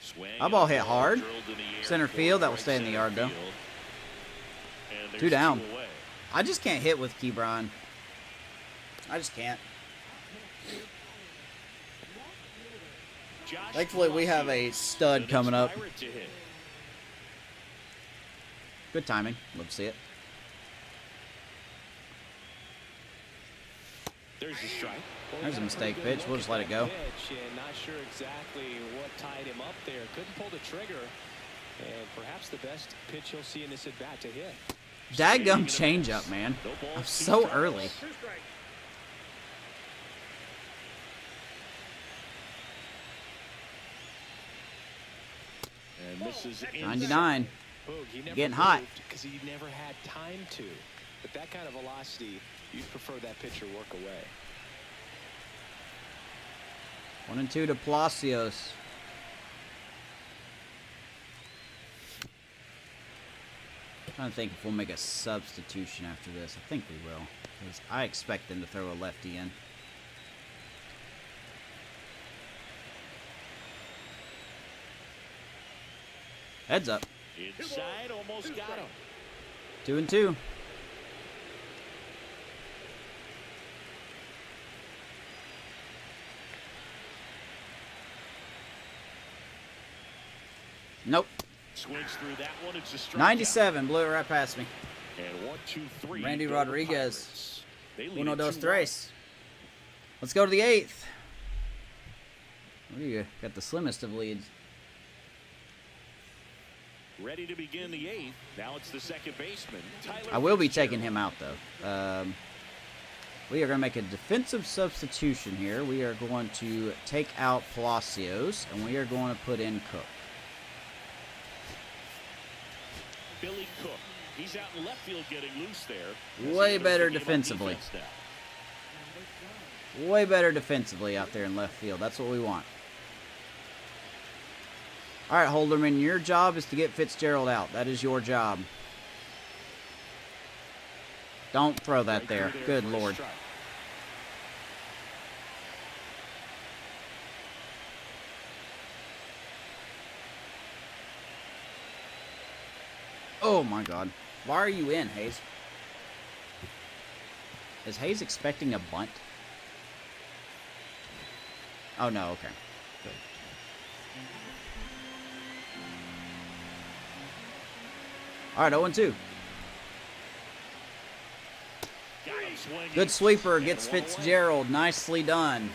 Speaker 2: Swing.
Speaker 1: That ball hit hard.
Speaker 2: Drilled in the air
Speaker 1: Center
Speaker 2: for
Speaker 1: field, that will
Speaker 2: right
Speaker 1: stay in the
Speaker 2: center
Speaker 1: yard, though.
Speaker 2: field. And there's
Speaker 1: 2 down.
Speaker 2: 2 away.
Speaker 1: I just can't hit with Ke'Bryan. I just can't.
Speaker 2: Josh
Speaker 1: Thankfully, we have a stud
Speaker 2: the next
Speaker 1: coming up.
Speaker 2: Pirate to hit.
Speaker 1: Good timing. Love to see it.
Speaker 2: There's a strike.
Speaker 1: There's a mistake pitch. We'll just let it go.
Speaker 3: Not sure exactly what tied him up there. Couldn't pull the trigger. And perhaps the best pitch you'll see in this at bat to hit.
Speaker 1: Dadgum changeup, man.
Speaker 2: No balls,
Speaker 1: I'm
Speaker 2: 2
Speaker 1: so
Speaker 2: strikes.
Speaker 1: early.
Speaker 4: 2 strikes.
Speaker 2: And misses inside.
Speaker 1: 99.
Speaker 3: Boog, he never
Speaker 1: Getting hot.
Speaker 3: because he never had time to. But that kind of velocity, you'd prefer that pitcher work away.
Speaker 1: 1-2 to Palacios. Trying to think if we'll make a substitution after this. I think we will, because I expect them to throw a lefty in. Heads up.
Speaker 2: Inside, almost got him.
Speaker 1: 2-2. Nope.
Speaker 2: Swings through that one. It's a strikeout.
Speaker 1: 97. Blew it right past me.
Speaker 2: And 1, 2, 3.
Speaker 1: Randy
Speaker 2: go the
Speaker 1: Rodriguez.
Speaker 2: Pirates. They lead
Speaker 1: 1
Speaker 2: it
Speaker 1: dos
Speaker 2: 2-1.
Speaker 1: tres. Let's go to the 8th. We got the slimmest of leads.
Speaker 2: Ready to begin the 8th. Now it's the second baseman, Tyler
Speaker 1: I will be
Speaker 2: Fitzgerald.
Speaker 1: taking him out, though. We are going to make a defensive substitution here. We are going to take out Palacios, and we are going to put in Cook.
Speaker 2: Billy Cook. He's out in left field getting loose there.
Speaker 1: Way
Speaker 2: As he
Speaker 1: better
Speaker 2: enters the game on
Speaker 1: defensively.
Speaker 2: defense now.
Speaker 1: Way better defensively out there in left field. That's what we want. All right, Holderman, your job is to get Fitzgerald out. That is your job. Don't throw that there. Good Lord. Oh, my God. Why are you in, Hayes? Is Hayes expecting a bunt? Oh, no. Okay. Good. All right, 0-2. Good sweeper. Gets Fitzgerald. Nicely done.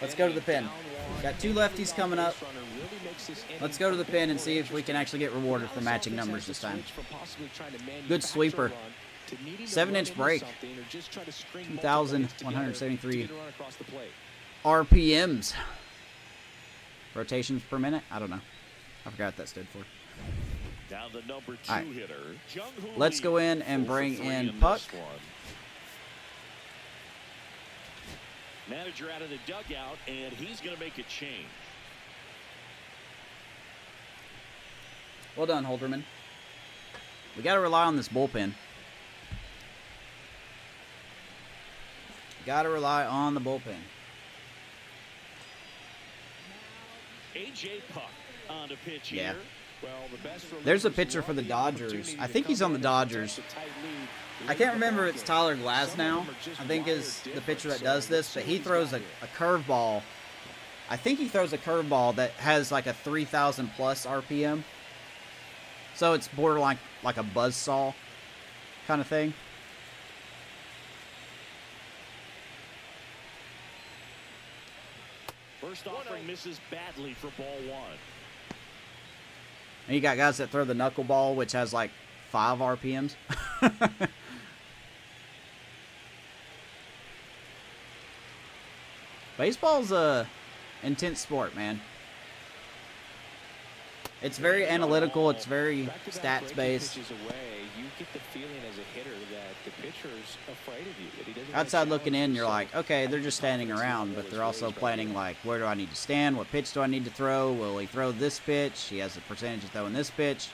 Speaker 1: Let's go to the pen. Got 2 lefties coming up. Let's go to the pen and see if we can actually get rewarded for matching numbers this time. Good sweeper. 7-inch break. 2,173 RPMs. Rotations per minute? I don't know. I forgot what that stood for.
Speaker 2: Now the number 2
Speaker 1: right.
Speaker 2: hitter.
Speaker 1: Let's go in and bring in Puck.
Speaker 2: Manager out of the dugout, and he's going to make a change.
Speaker 1: Well done, Holderman. We got to rely on this bullpen. Got to rely on the bullpen.
Speaker 2: A.J. Puck on the pitch
Speaker 1: Yeah.
Speaker 2: here.
Speaker 3: Well,
Speaker 1: There's a pitcher for the Dodgers. I think he's on the Dodgers. I can't remember if it's Tyler Glasnow, I think is the pitcher that does this, but he throws a curveball. I think he throws a curveball that has like a 3,000 plus RPM. So it's borderline like a buzzsaw kind of thing.
Speaker 2: First offering misses badly for ball 1.
Speaker 1: And you got guys that throw the knuckleball, which has like 5 RPMs. Baseball's a intense sport, man. It's very analytical. It's very stats based.
Speaker 3: You get the feeling as a hitter that the pitcher's afraid of you. That he doesn't
Speaker 1: Outside looking in, you're like, okay, they're just standing around, but they're also planning like, where do I need to stand? What pitch do I need to throw? Will he throw this pitch? He has a percentage of throwing this pitch.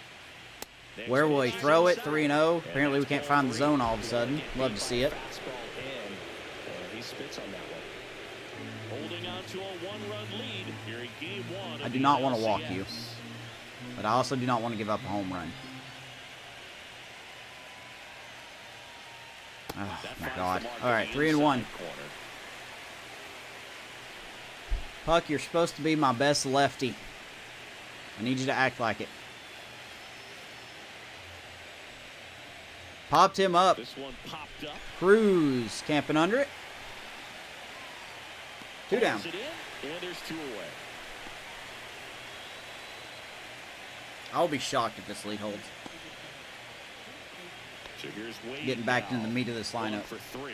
Speaker 1: Where will he throw it? 3-0. Apparently we can't find the zone all of a sudden. Love to see it.
Speaker 3: He spits on that one.
Speaker 2: Holding on to a 1-run lead here in game 1.
Speaker 1: I do not want to walk you, but I also do not want to give up a home run. Oh, my God. All right, 3-1. Puck, you're supposed to be my best lefty. I need you to act like it. Popped him up.
Speaker 2: This one popped up.
Speaker 1: Cruz camping under it. 2 down.
Speaker 2: Pulls it in, and there's 2 away.
Speaker 1: I'll be shocked if this lead holds.
Speaker 2: So here's Wade
Speaker 1: Getting back
Speaker 2: now.
Speaker 1: into the meat of this lineup.
Speaker 2: 1-for-3.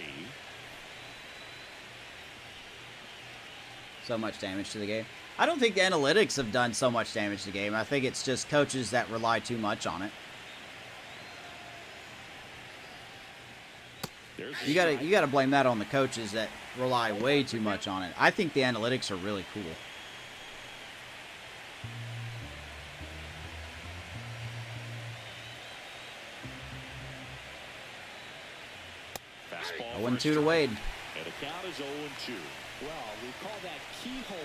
Speaker 1: So much damage to the game. I don't think the analytics have done so much damage to the game. I think it's just coaches that rely too much on it. You gotta blame that on the coaches that rely way too much on it. I think the analytics are really cool.
Speaker 2: Fastball
Speaker 1: 0-2 to
Speaker 2: strike.
Speaker 1: Wade.
Speaker 2: And the count is 0-2.
Speaker 3: Well, we call that keyhole.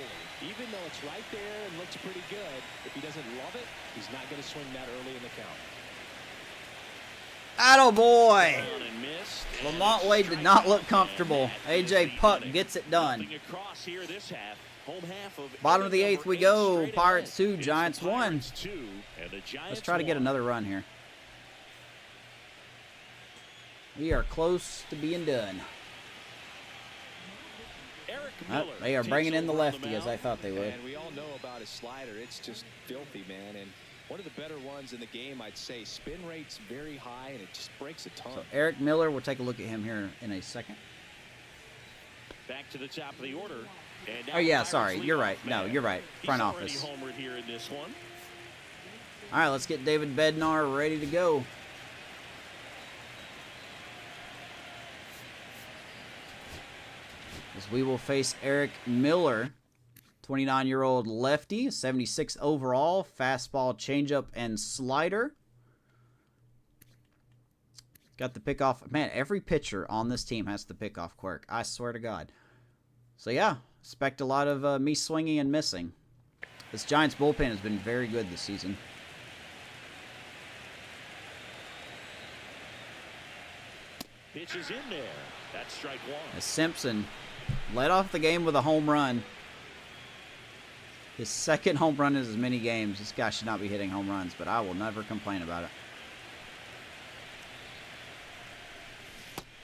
Speaker 3: Even though it's right there and looks pretty good, if he doesn't love it, he's not going to swing that early in the count.
Speaker 1: Attaboy!
Speaker 2: Down and missed.
Speaker 1: Lamont Wade did not look comfortable. A.J. Puck gets it done.
Speaker 2: Nothing across here this half. Home half of
Speaker 1: Bottom of the 8th we go.
Speaker 2: straight
Speaker 1: Pirates
Speaker 2: ahead.
Speaker 1: 2,
Speaker 2: It's
Speaker 1: Giants
Speaker 2: the
Speaker 1: 1.
Speaker 2: Pirates 2, and the Giants
Speaker 1: Let's try to get
Speaker 2: 1.
Speaker 1: another run here. We are close to being done.
Speaker 2: Eric
Speaker 1: Oh,
Speaker 2: Miller
Speaker 1: they are
Speaker 2: takes
Speaker 1: bringing in the
Speaker 2: over on
Speaker 1: lefty as I
Speaker 2: mound.
Speaker 1: thought they would.
Speaker 3: And we all know about his slider. It's just filthy, man. And one of the better ones in the game, I'd say. Spin rate's very high, and it just breaks a ton.
Speaker 1: So Eric Miller, we'll take a look at him here in a second.
Speaker 2: Back to the top of the order. And now
Speaker 1: Oh yeah,
Speaker 2: Pirates
Speaker 1: sorry, you're
Speaker 2: leadoff
Speaker 1: right. No,
Speaker 2: man.
Speaker 1: you're right. Front
Speaker 2: He's already
Speaker 1: office.
Speaker 2: homered here in this one.
Speaker 1: All right, let's get David Bednar ready to go. As we will face Eric Miller 29-year-old lefty, 76 overall, fastball, changeup, and slider. Got the pickoff. Man, every pitcher on this team has the pickoff quirk. I swear to God. So, yeah, expect a lot of me swinging and missing. This Giants bullpen has been very good this season.
Speaker 2: Pitches in there. That's strike one.
Speaker 1: As Simpson led off the game with a home run. His second home run in as many games. This guy should not be hitting home runs, but I will never complain about it.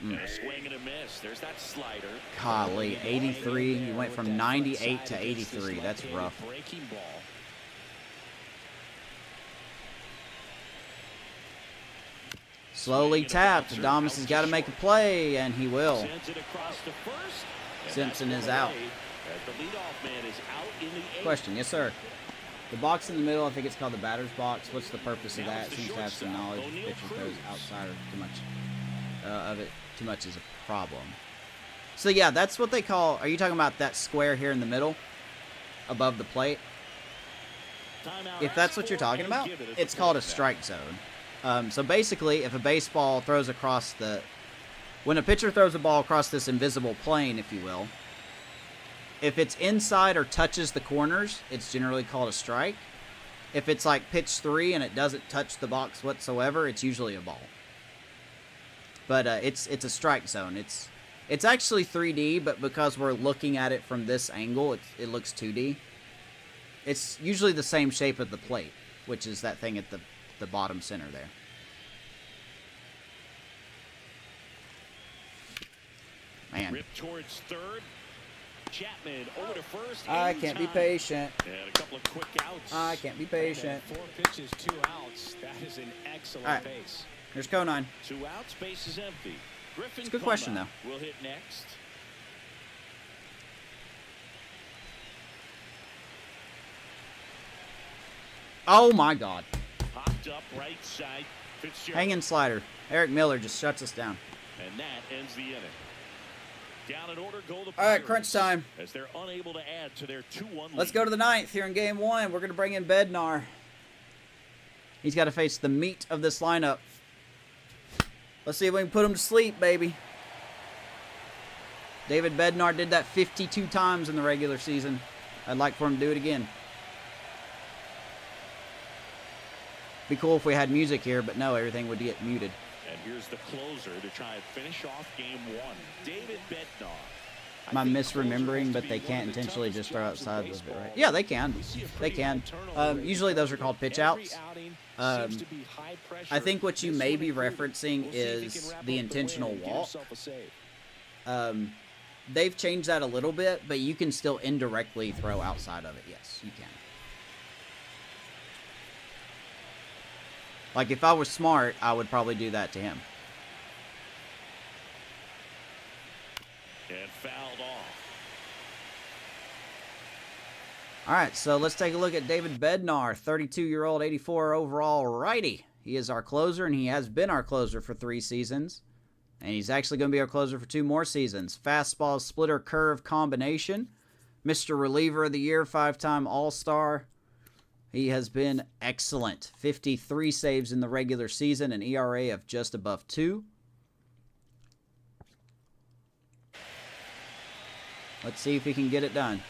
Speaker 2: And a swing and a miss. There's that slider.
Speaker 1: Golly, 83. He went from 98 to 83. That's rough.
Speaker 3: Breaking ball.
Speaker 1: Slowly tapped. Adames has got to make a play, and he will.
Speaker 2: Sends it across to first.
Speaker 1: Simpson is out.
Speaker 2: As the leadoff man is out in the eighth.
Speaker 1: Question, yes, sir. The box in the middle, I think it's called the batter's box. What's the purpose of that? It seems to have some knowledge. The pitcher throws outside of too much of it. Too much is a problem. So, yeah, that's what they call... Are you talking about that square here in the middle? Above the plate? If that's what you're talking about, it's called a strike zone. So, basically, if a baseball throws across the... When a pitcher throws a ball across this invisible plane, if you will, if it's inside or touches the corners, it's generally called a strike. If it's like pitch 3 and it doesn't touch the box whatsoever, it's usually a ball. But it's a strike zone. It's actually 3D, but because we're looking at it from this angle, it looks 2D. It's usually the same shape of the plate, which is that thing at the bottom center there. Man.
Speaker 2: Rip towards third. Chapman over to first.
Speaker 1: I can't be patient.
Speaker 2: And a couple of quick outs.
Speaker 1: I can't be patient.
Speaker 3: 4 pitches, 2 outs. That is an excellent pace.
Speaker 1: Here's Conine.
Speaker 2: 2 outs, base is empty. Griffin
Speaker 1: It's a good question, though.
Speaker 2: Will hit next.
Speaker 1: Oh, my God.
Speaker 2: Popped up right side. Fitzgerald.
Speaker 1: Hanging slider. Eric Miller just shuts us down.
Speaker 2: And that ends the inning. Down in order, go the
Speaker 1: All right,
Speaker 2: Pirates,
Speaker 1: crunch time.
Speaker 2: as they're unable to add to their 2-1 lead.
Speaker 1: Let's go to the 9th here in Game 1. We're going to bring in Bednar. He's got to face the meat of this lineup. Let's see if we can put him to sleep, baby. David Bednar did that 52 times in the regular season. I'd like for him to do it again. Be cool if we had music here, but no, everything would get muted.
Speaker 2: And here's the closer to try and finish off Game 1. David Bednar.
Speaker 1: Am I misremembering, but they can't intentionally just throw outside of it, right? Yeah, they can. They can. Usually those are called pitch outs. I think what you may be referencing is the intentional walk. They've changed that a little bit, but you can still indirectly throw outside of it. Yes, you can. Like, if I was smart, I would probably do that to him.
Speaker 2: And fouled off.
Speaker 1: All right, so let's take a look at David Bednar, 32-year-old, 84 overall righty. He is our closer, and he has been our closer for 3 seasons. And he's actually going to be our closer for 2 more seasons. Fastball, splitter, curve combination. Mr. Reliever of the Year, 5-time All-Star. He has been excellent. 53 saves in the regular season, an ERA of just above 2. Let's see if he can get it done.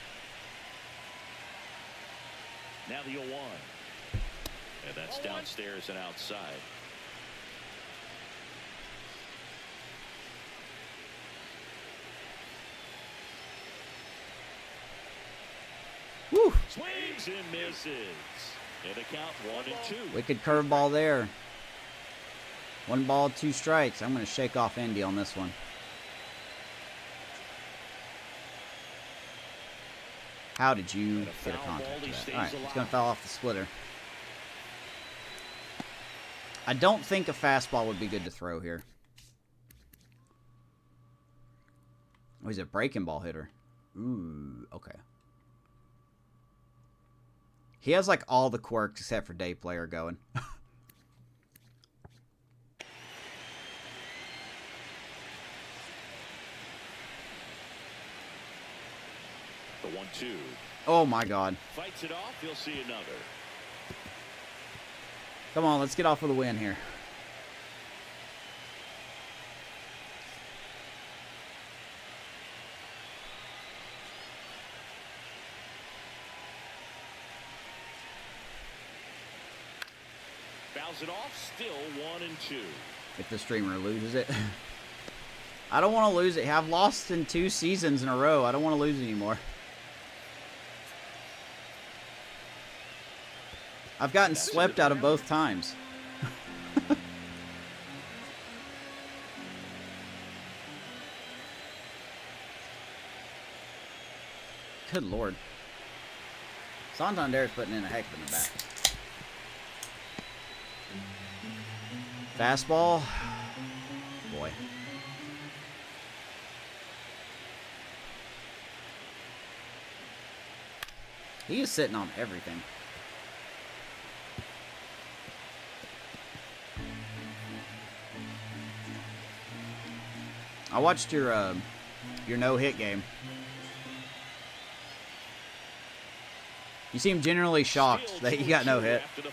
Speaker 2: Now the 0-1. And that's downstairs and outside.
Speaker 1: Woo!
Speaker 2: Swings and misses. And the count 1-2.
Speaker 1: Wicked curveball there. 1 ball, 2 strikes. I'm going to shake off Indy on this one. How did you get a contact with that? All right, it's going to foul off the splitter. I don't think a fastball would be good to throw here. Oh, he's a breaking ball hitter. Ooh, okay. He has like all the quirks except for day player going.
Speaker 2: The 1-2.
Speaker 1: Oh, my God.
Speaker 2: Fights it off. He'll see another.
Speaker 1: Come on, let's get off with a win here.
Speaker 2: Fouls it off. Still 1-2.
Speaker 1: If the streamer loses it. I don't want to lose it. I've lost in 2 seasons in a row. I don't want to lose anymore. I've gotten swept out of both times. Good Lord. Santander's putting in a heck of an at-bat. Fastball. Boy. He is sitting on everything. I watched your no-hit game. You seem generally shocked that you got no hit.
Speaker 3: In an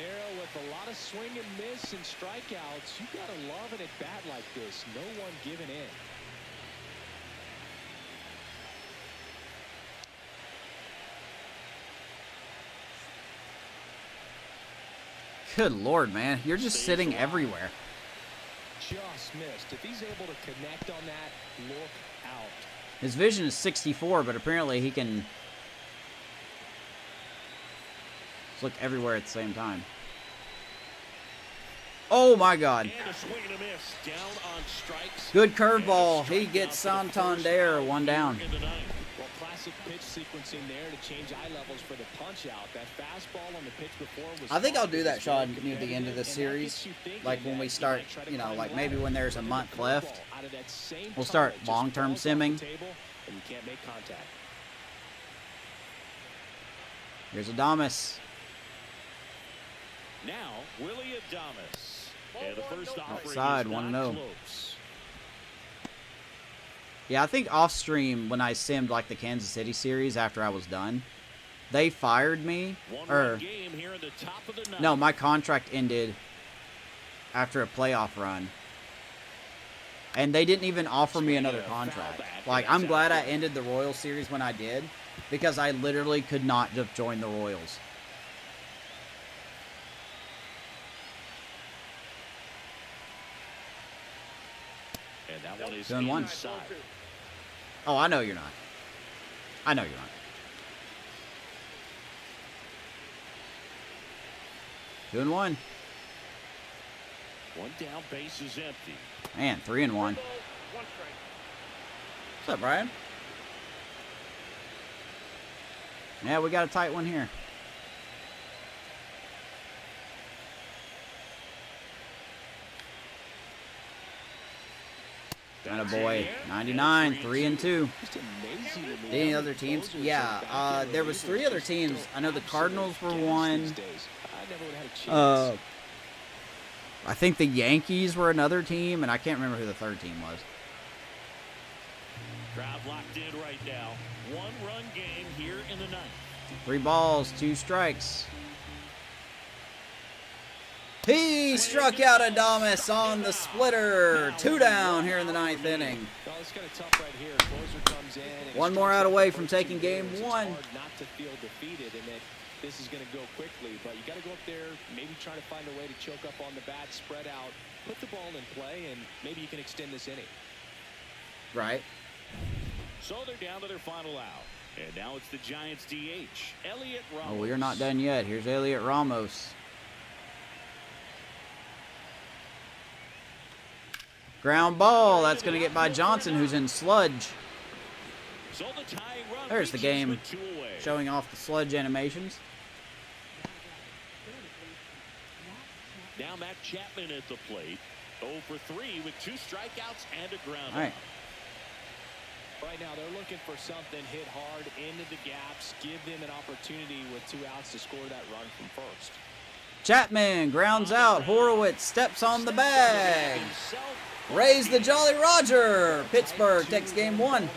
Speaker 3: era with a lot of swing and miss and strikeouts, you gotta love an at-bat like this. No one giving in.
Speaker 1: Good Lord, man. You're just sitting everywhere.
Speaker 3: Just missed. If he's able to connect on that, look out.
Speaker 1: His vision is 64, but apparently he can look everywhere at the same time. Oh my God.
Speaker 2: And a swing and a miss. Down on strikes.
Speaker 1: Good curveball. He gets Santander 1 down.
Speaker 3: Well, classic pitch sequencing there to change eye levels for the punch out. That fastball on the pitch before was
Speaker 1: I think I'll do that, Sean, near the end of this series. Like when we start, you know, like maybe when there's a month left, we'll start long-term simming. Here's Adames.
Speaker 2: Now, Willie Adames. And the first offering
Speaker 1: Outside,
Speaker 2: is
Speaker 1: 1-0.
Speaker 2: not close.
Speaker 1: Yeah, I think off stream when I simmed like the Kansas City series after I was done, they fired me. Or
Speaker 2: Game here in the top of the ninth.
Speaker 1: no, my contract ended after a playoff run. And they didn't even offer me another contract. Like, I'm glad I ended the Royals series when I did, because I literally could not just join the Royals.
Speaker 2: And that one is
Speaker 1: 2-1.
Speaker 2: inside.
Speaker 1: Oh, I know you're not. I know you're not. 2-1.
Speaker 2: One down, base is empty.
Speaker 1: Man, 3-1. What's up, Brian? Yeah, we got a tight one here. Attaboy, 99, 3-2. Any other teams? Yeah, there was 3 other teams. I know the Cardinals were one. I think the Yankees were another team, and I can't remember who the third team was.
Speaker 2: Crowd locked in right now. 1-run game here in the ninth.
Speaker 1: 3 balls, 2 strikes. He struck out Adames on the splitter. 2 down here in the 9th inning. One more out away from taking game 1.
Speaker 3: Not to feel defeated and that this is going to go quickly, but you got to go up there, maybe try to find a way to choke up on the bat, spread out, put the ball in play, and maybe you can extend this inning.
Speaker 1: Right.
Speaker 2: So they're down to their final out. And now it's the Giants DH, Elliot Ramos.
Speaker 1: Oh, we're not done yet. Here's Elliot Ramos. Ground ball. That's going to get by Johnson, who's in sludge.
Speaker 2: So the tying run
Speaker 1: There's the game
Speaker 2: with 2 away.
Speaker 1: showing off the sludge animations.
Speaker 2: Now Matt Chapman at the plate. 0 for 3 with 2 strikeouts and a ground
Speaker 1: All right.
Speaker 2: out.
Speaker 3: Right now, they're looking for something hit hard into the gaps, give them an opportunity with 2 outs to score that run from first.
Speaker 1: Chapman grounds out. Horowitz steps on the bag. Raise the Jolly Roger. Pittsburgh takes game 1.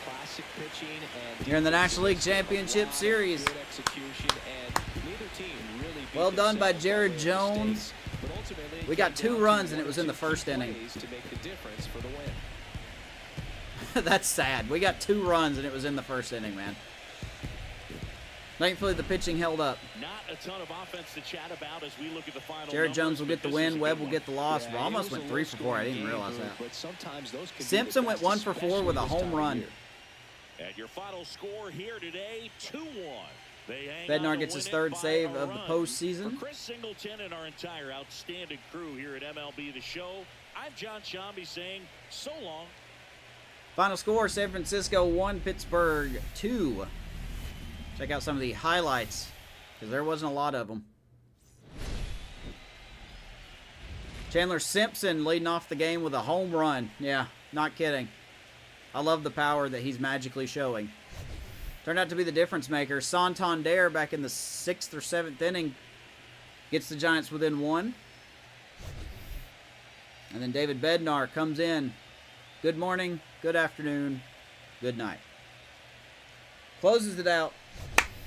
Speaker 3: Classic pitching
Speaker 1: You're in the National League Championship Series.
Speaker 3: Good execution, and neither team really beat
Speaker 1: Well done by
Speaker 3: themselves
Speaker 1: Jared
Speaker 3: for their
Speaker 1: Jones.
Speaker 3: mistakes, but ultimately it
Speaker 1: We got
Speaker 3: came
Speaker 1: 2
Speaker 3: down to
Speaker 1: runs, and
Speaker 3: one
Speaker 1: it was
Speaker 3: or
Speaker 1: in the
Speaker 3: two
Speaker 1: first
Speaker 3: key
Speaker 1: inning.
Speaker 3: plays to make the difference for the win.
Speaker 1: That's sad. We got 2 runs, and it was in the first inning, man. Thankfully, the pitching held up.
Speaker 2: Not a ton of offense to chat about as we look at the final
Speaker 1: Jared
Speaker 2: numbers,
Speaker 1: Jones will
Speaker 2: but
Speaker 1: get the
Speaker 2: this is
Speaker 1: win.
Speaker 2: a
Speaker 1: Webb
Speaker 2: good
Speaker 1: will get the loss.
Speaker 3: Yeah,
Speaker 1: We
Speaker 3: it
Speaker 1: almost
Speaker 3: was
Speaker 1: went
Speaker 3: a
Speaker 1: 3 for 4. I didn't
Speaker 3: low-scoring
Speaker 1: realize
Speaker 3: game,
Speaker 1: that.
Speaker 3: but sometimes those can be the
Speaker 1: Simpson went
Speaker 3: best,
Speaker 1: 1 for 4 with a
Speaker 3: especially
Speaker 1: home
Speaker 3: this time of
Speaker 1: run.
Speaker 3: year.
Speaker 2: And your final score here today, 2-1. They hang
Speaker 1: Bednar
Speaker 2: on to
Speaker 1: gets his
Speaker 2: win
Speaker 1: 3rd
Speaker 2: it by
Speaker 1: save
Speaker 2: a
Speaker 1: of the
Speaker 2: run.
Speaker 1: postseason.
Speaker 2: For Chris Singleton and our entire outstanding crew here at MLB The Show, I'm John Shambi saying so long.
Speaker 1: Final score, San Francisco 1, Pittsburgh 2. Check out some of the highlights, because there wasn't a lot of them. Chandler Simpson leading off the game with a home run. Yeah, not kidding. I love the power that he's magically showing. Turned out to be the difference maker. Santander back in the 6th or 7th inning gets the Giants within 1. And then David Bednar comes in. Good morning, good afternoon, good night. Closes it out.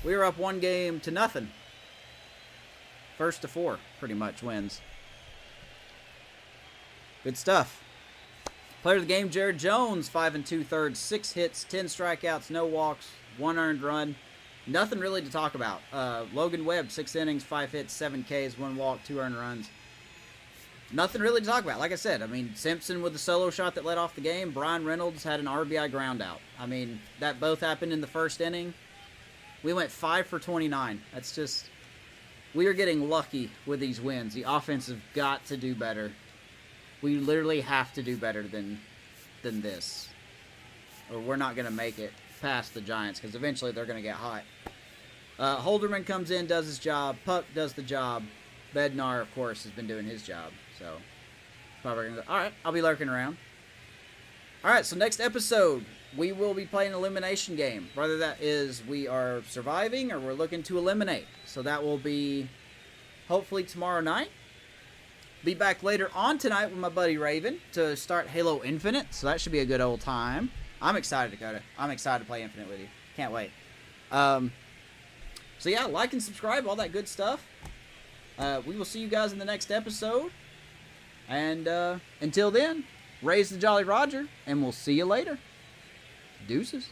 Speaker 1: We were up 1 game to nothing. 1st to 4 pretty much wins. Good stuff. Player of the game, Jared Jones, 5 2/3, 6 hits, 10 strikeouts, no walks, 1 earned run. Nothing really to talk about. Logan Webb, 6 innings, 5 hits, 7 Ks, 1 walk, 2 earned runs. Nothing really to talk about. Like I said, I mean, Simpson with the solo shot that led off the game. Brian Reynolds had an RBI ground out. I mean, that both happened in the first inning. We went 5 for 29. That's just, we are getting lucky with these wins. The offense has got to do better. We literally have to do better than this, or we're not going to make it past the Giants, because eventually they're going to get hot. Holderman comes in, does his job. Puck does the job. Bednar, of course, has been doing his job. So, probably gonna go. All right, I'll be lurking around. All right, so next episode, we will be playing an elimination game. Whether that is we are surviving or we're looking to eliminate. So that will be hopefully tomorrow night. Be back later on tonight with my buddy Raven to start Halo Infinite. So that should be a good old time. I'm excited, Dakota. I'm excited to play Infinite with you. Can't wait. So yeah, like and subscribe, all that good stuff. We will see you guys in the next episode. And until then, raise the Jolly Roger, and we'll see you later. Deuces.